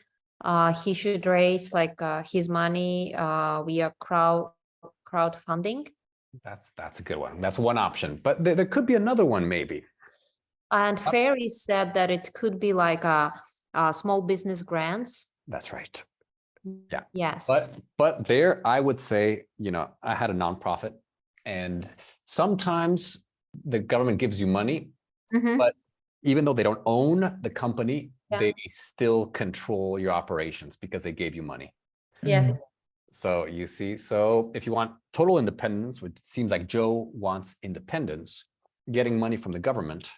he should raise like his money via crowdfunding. That's a good one. That's one option, but there could be another one maybe. And Ferry said that it could be like a small business grants. That's right. Yeah. Yes. But there, I would say, I had a nonprofit, and sometimes the government gives you money, but even though they don't own the company, they still control your operations because they gave you money. Yes. So you see, so if you want total independence, which seems like Joe wants independence, getting money from the government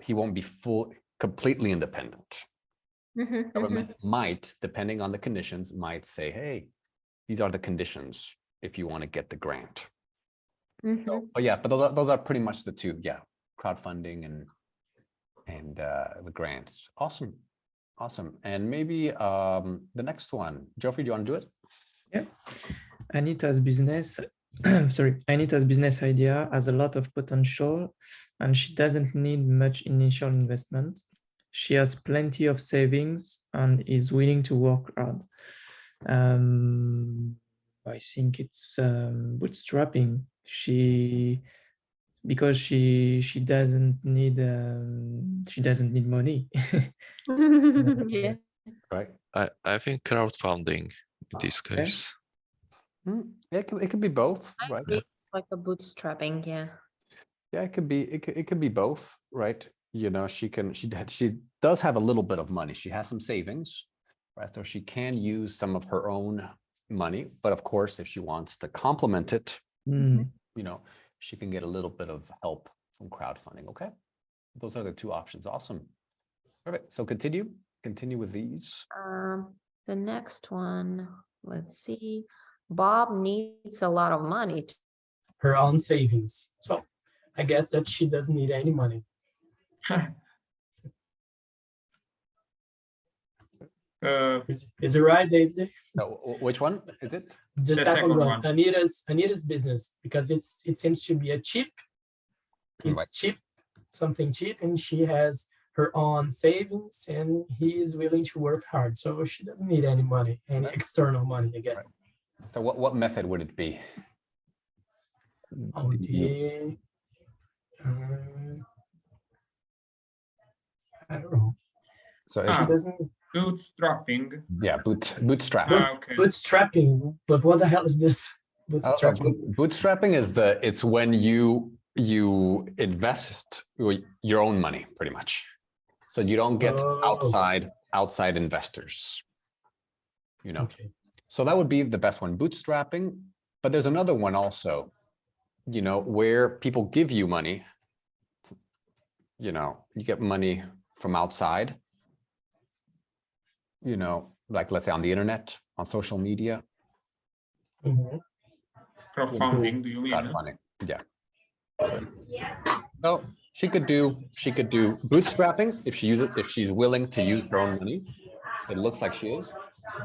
he won't be completely independent. Government might, depending on the conditions, might say, hey, these are the conditions if you want to get the grant. So, but those are pretty much the two. Yeah, crowdfunding and the grants. Awesome. And maybe the next one, Geoffrey, do you want to do it? Yeah. Anita's business sorry, Anita's business idea has a lot of potential and she doesn't need much initial investment. She has plenty of savings and is willing to work hard. I think it's bootstrapping. Because she doesn't need money. Yeah. Right. I think crowdfunding in this Okay. case. It could be both, right? It's like a bootstrapping, yeah. Yeah, it could be both, right? You know, she does have a little bit of money. She has some savings, right? So she can use some of her own money, but of course, if she wants to complement it, Mm. you know, she can get a little bit of help from crowdfunding. Okay, those are the two options. Awesome. Perfect. So continue with these. The next one, let's see. Bob needs a lot of money. Her own savings. So I guess that she doesn't need any money. Is it right, David? Which one is it? The second second one, one. Anita's business, because it seems to be cheap. It's Right. cheap, something cheap, and she has her own savings, and he is willing to work hard. So she doesn't need any money, any external money, I guess. So what method would it be? Oh, I don't know. So She it's, doesn't Bootstrapping. yeah, bootstrap. Okay. bootstrapping. But what the hell is this? Bootstrapping. Bootstrapping is it's when you invest your own money pretty much. So you don't get Oh. outside investors. You know. Okay. So that would be the best one, bootstrapping. But there's another one also, you know, where people give you money. You know, you get money from outside. You know, like let's say on the internet, on social media. Mhm. Crowdfunding, do you mean? Crowdfunding. Yeah. So she could do bootstrapping if she's willing to use her own money. It looks like she is,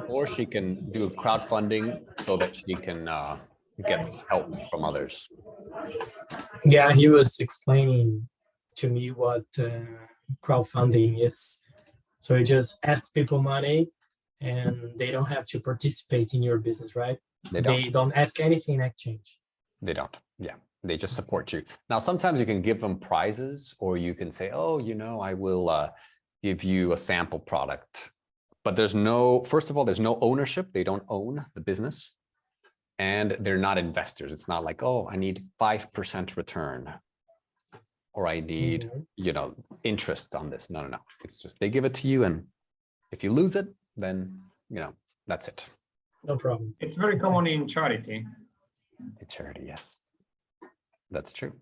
or she can do crowdfunding so that she can get help from others. Yeah, he was explaining to me what crowdfunding is. So you just ask people money and they don't have to participate in your business, right? They don't. Ask anything in exchange. They don't. Yeah. They just support you. Now, sometimes you can give them prizes, or you can say, oh, you know, I will give you a sample product. But first of all, there's no ownership. They don't own the business. And they're not investors. It's not like, oh, I need 5% return, or I need, you know, interest on this. No. It's just they give it to you, and if you lose it, then, you know, that's it. No problem. It's very common in charity. Charity, yes. That's true.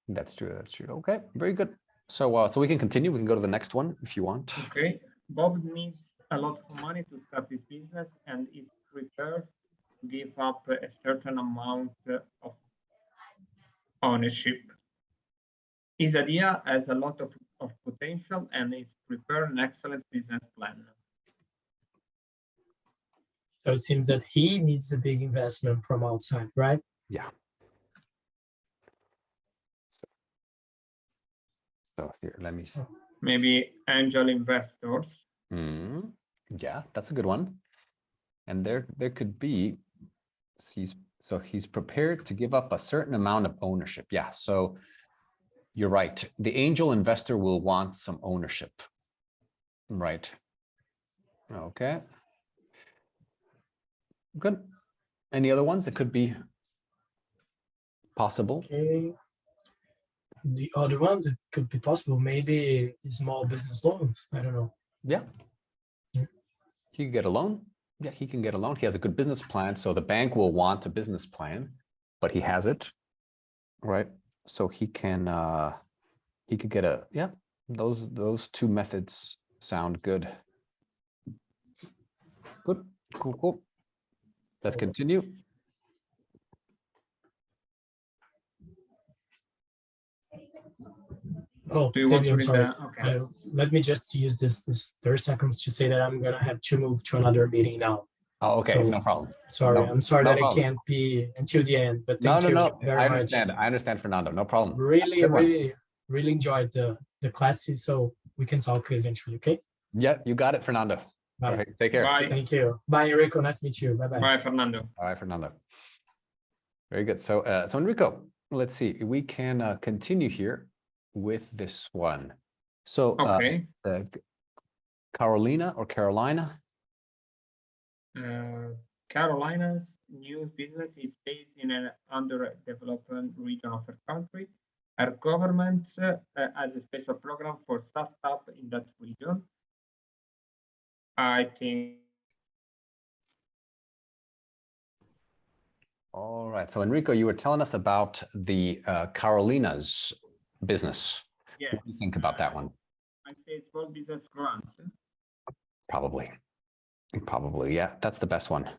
That's true. Okay, very good. So we can continue. We can go to the next one if you want. Okay. Bob needs a lot of money to start his business and is prepared to give up a certain amount of ownership. His idea has a lot of potential and is prepared an excellent business plan. So it seems that he needs a big investment from outside, right? Yeah. So here, let me. Maybe angel investors. Yeah, that's a good one. And there could be. He's prepared to give up a certain amount of ownership. Yeah. So you're right. The angel investor will want some ownership. Right. Okay. Good. Any other ones that could be possible? Okay. The other one that could be possible, maybe small business loans. I don't know. Yeah. He could get a loan. Yeah, he can get a loan. He has a good business plan. So the bank will want a business plan, but he has it. Right. So he can he could get those two methods sound good. Good. Cool. Let's continue. Oh, Do you want David, to I'm read sorry. that? Okay. Let me just use this 30 seconds to say that I'm gonna have to move to another meeting now. Oh, okay, So, no problem. Sorry, No- I'm sorry no that problem. it can't be until the end, but No, thank no, you no. very I much. understand. I understand, Fernando. No problem. Really, Good one. really enjoyed the classes, so we can talk eventually, okay? Yeah, you got it, Fernando. Bye. All right, take care. Bye. Thank you. Bye, Enrico. Nice to meet you. Bye-bye. Bye, Fernando. All right, Fernando. Very good. So, so Enrico, let's see. We can continue here with this one. So, Okay. Carolina or Carolina? Carolina's news business is based in an underdeveloped region of her country. Our government has a special program for startup in that region. I think. All right. So, Enrico, you were telling us about the Carolina's business. Yes. What do you think about that one? I'd say small business grants. Probably. Probably, yeah, that's the best one.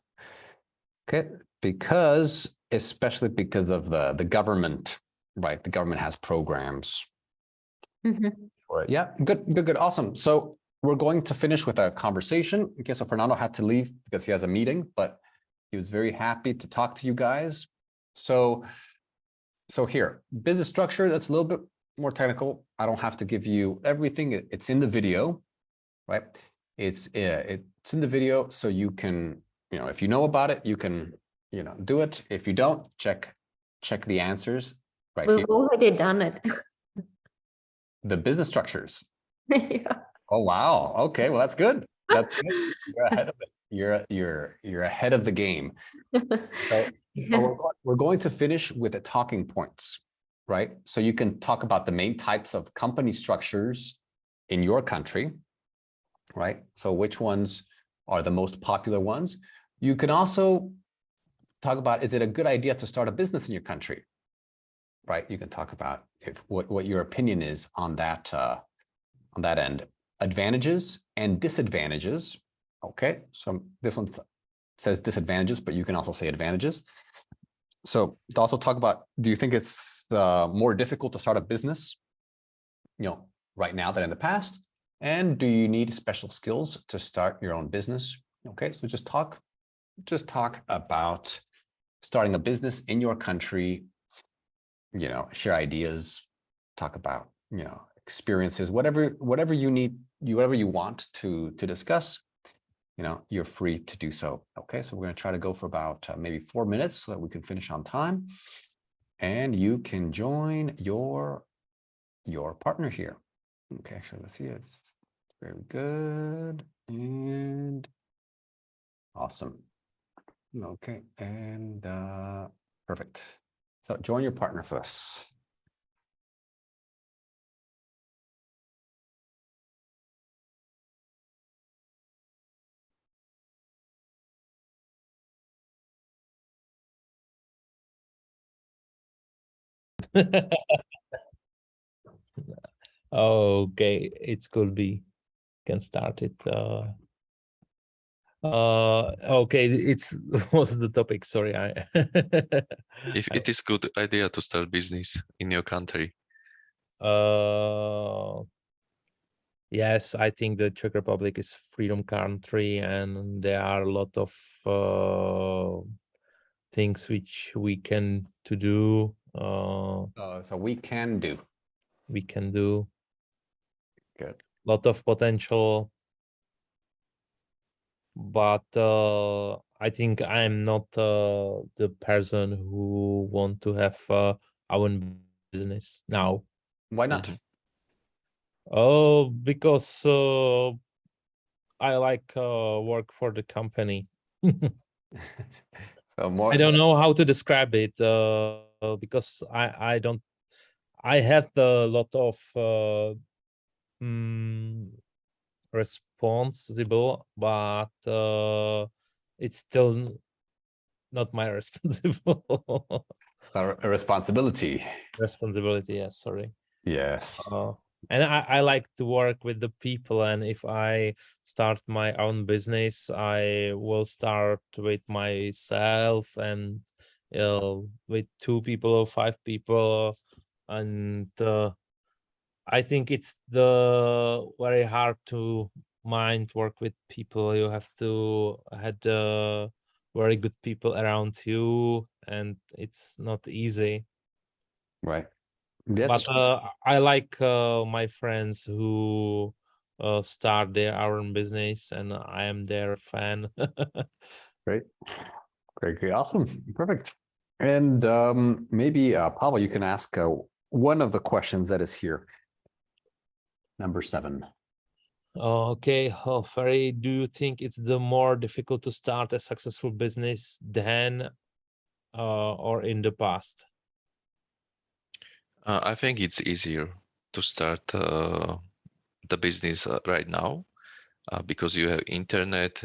Okay, because especially because of the government, right? The government has programs. For it. Yeah, good, awesome. So we're going to finish with a conversation. Okay, so Fernando had to leave because he has a meeting, but he was very happy to talk to you guys. So here, business structure, that's a little bit more technical. I don't have to give you everything. It's in the video, right? It's in the video, so you can, if you know about it, you can, do it. If you don't, check the answers right We've here. already done it. The business structures. Yeah. Oh wow. Okay, well that's good. That's good. You're ahead of it. You're ahead of the game. So Yeah. we're going to finish with the talking points, right? So you can talk about the main types of company structures in your country. Right? So which ones are the most popular ones? You can also talk about, is it a good idea to start a business in your country? Right? You can talk about what your opinion is on that end. Advantages and disadvantages. Okay, so this one says disadvantages, but you can also say advantages. So to also talk about, do you think it's more difficult to start a business, right now than in the past? And do you need special skills to start your own business? Okay, so just talk about starting a business in your country, share ideas, talk about, experiences, whatever you need, whatever you want to discuss, you're free to do so. Okay, so we're going to try to go for about maybe 4 minutes so that we can finish on time. And you can join your partner here. Okay, so let's see, it's very good and awesome. Okay, and perfect. So join your partner for us. Okay, it's could be. Can start it. Okay, it's was the topic. Sorry, If it is good idea to start business in your country. Yes, I think the Czech Republic is freedom country, and there are a lot of things which we can to do. So we can do. We can do. Good. Lot of potential, but I think I'm not the person who want to have our own business now. Why not? Mhm. Oh, because I like work for the company. So more. I don't know how to describe it because I don't. I have a lot of responsible, but it's still not my responsible A responsibility. responsibility. Yes, sorry. Yes. And I like to work with the people, and if I start my own business, I will start with myself and with 2 people or 5 people, and I think it's very hard to mind work with people. You have to had very good people around you, and it's not easy. Right. Yes. But I like my friends who start their own business, and I am their fan. Great. Great. Awesome. Perfect. And maybe Pavel, you can ask one of the questions that is here. Number 7. Okay, Ferry, do you think it's the more difficult to start a successful business than or in the past? I think it's easier to start the business right now because you have internet,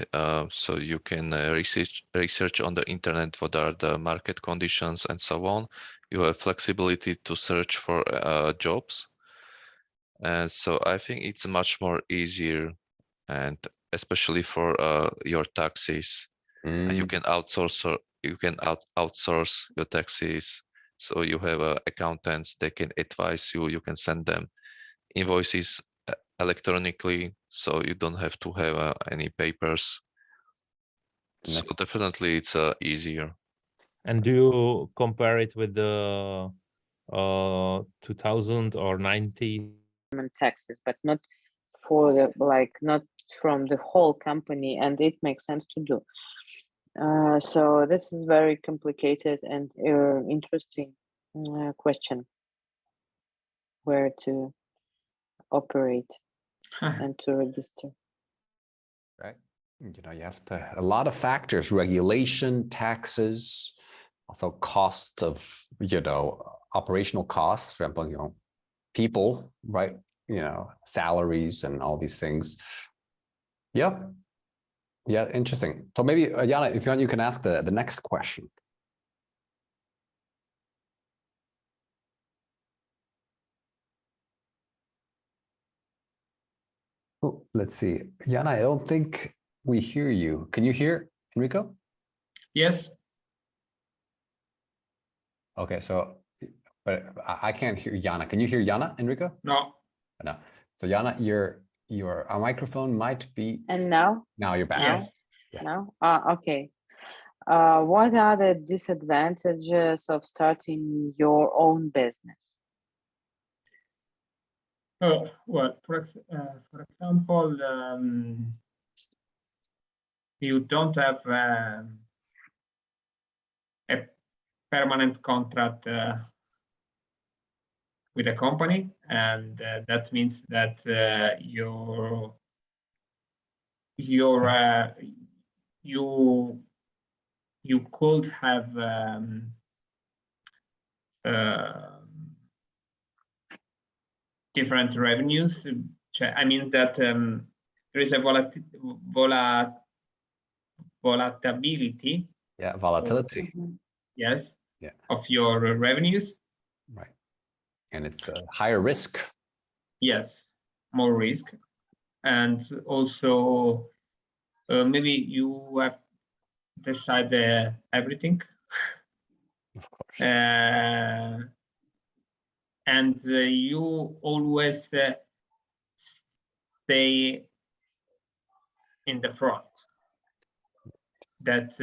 so you can research on the internet what are the market conditions and so on. You have flexibility to search for jobs, and so I think it's much more easier, and especially for your taxes, you can outsource your taxes. So you have accountants, they can advise you. You can send them invoices electronically, so you don't have to have any papers. So definitely it's easier. And do you compare it with the 2000 or 90? Taxes, but not for the not from the whole company, and it makes sense to do. So this is very complicated and interesting question, where to operate and to register. Right. You have a lot of factors: regulation, taxes, also cost of, operational costs, for example, people, right? Salaries and all these things. Yeah. Yeah, interesting. So maybe, Jana, if you want, you can ask the next question. Oh, let's see. Jana, I don't think we hear you. Can you hear Enrico? Yes. Okay, so, but I can't hear Jana. Can you hear Jana, Enrico? No. No. So Jana, your microphone might be. And now? Now you're back. Yes. Yeah. Now? Okay. What are the disadvantages of starting your own business? Well, for example, you don't have a permanent contract with a company, and that means that you could have different revenues. I mean that there is a volatility. Yeah, volatility. Yes. Yeah. Of your revenues. Right. And it's a higher risk. Yes, more risk. And also maybe you have decided everything. Of course. And you always stay in the front. That,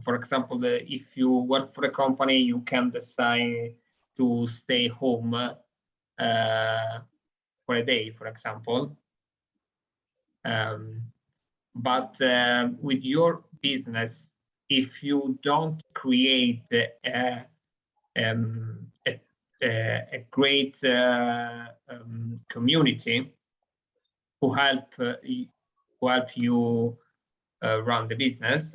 for example, if you work for a company, you can decide to stay home for a day, for example. But with your business, if you don't create a great community who help you run the business,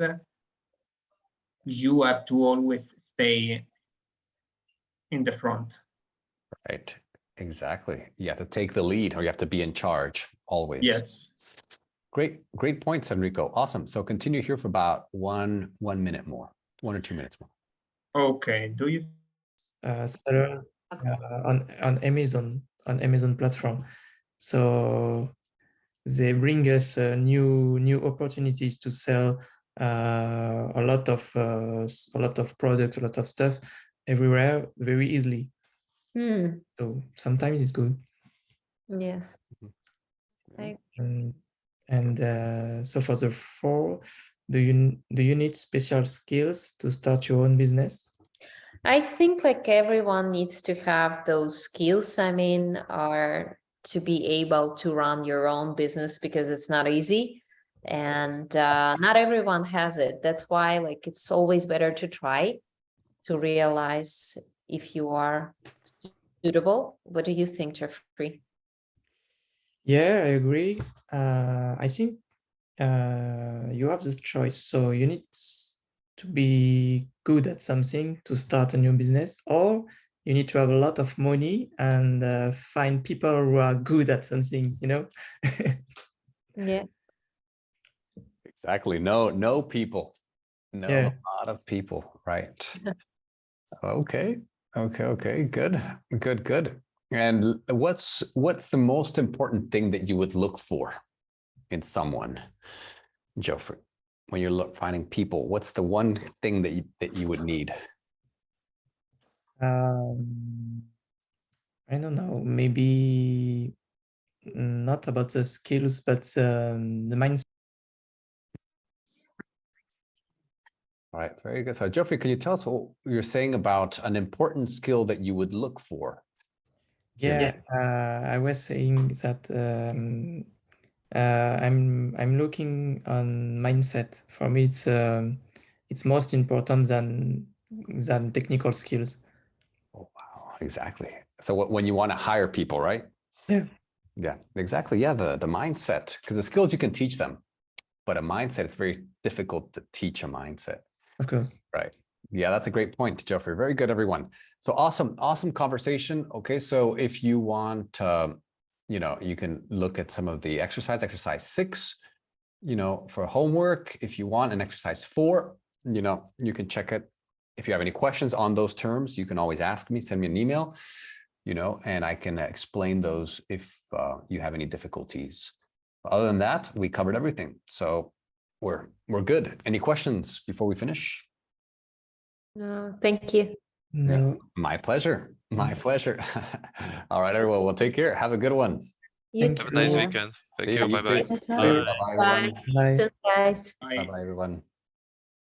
you have to always stay in the front. Right. Exactly. You have to take the lead, or you have to be in charge always. Yes. Great points, Enrico. Awesome. So continue here for about 1 minute more, 1 or 2 minutes more. Okay. Do you? Seller on Amazon platform. So they bring us new opportunities to sell a lot of products, a lot of stuff everywhere very easily. So sometimes it's good. Yes. I- So for the 4, do you need special skills to start your own business? I think like everyone needs to have those skills, I mean, are to be able to run your own business because it's not easy. And not everyone has it. That's why like it's always better to try to realize if you are suitable. What do you think, Jeffrey? Yeah, I agree. I think you have this choice. So you need to be good at something to start a new business, or you need to have a lot of money and find people who are good at something, you know? Yeah. Exactly. No people. No, Yeah. a lot of people, right? Okay. Okay. Good. And what's the most important thing that you would look for in someone, Geoffrey? When you're finding people, what's the one thing that you would need? I don't know, maybe not about the skills, but the mindset. All right, very good. So Geoffrey, can you tell us what you're saying about an important skill that you would look for? Yeah, I was saying that I'm looking on mindset. For me, it's most important than technical skills. Oh, wow, exactly. So when you want to hire people, right? Yeah. Yeah, exactly. Yeah, the mindset, because the skills you can teach them, but a mindset, it's very difficult to teach a mindset. Of course. Right. Yeah, that's a great point, Geoffrey. Very good, everyone. So awesome conversation. Okay, so if you want, you can look at some of the exercise 6, for homework. If you want an exercise 4, you can check it. If you have any questions on those terms, you can always ask me, send me an email, and I can explain those if you have any difficulties. Other than that, we covered everything. So we're good. Any questions before we finish? No, thank you. No. My pleasure. My pleasure. All right, everyone. Well, take care. Have a good one. You Thank Have a too. nice you. weekend. Thank See you. you Bye bye. too. Bye. Bye-bye, Bye. everyone. Bye. See you guys. Bye. Bye-bye, everyone.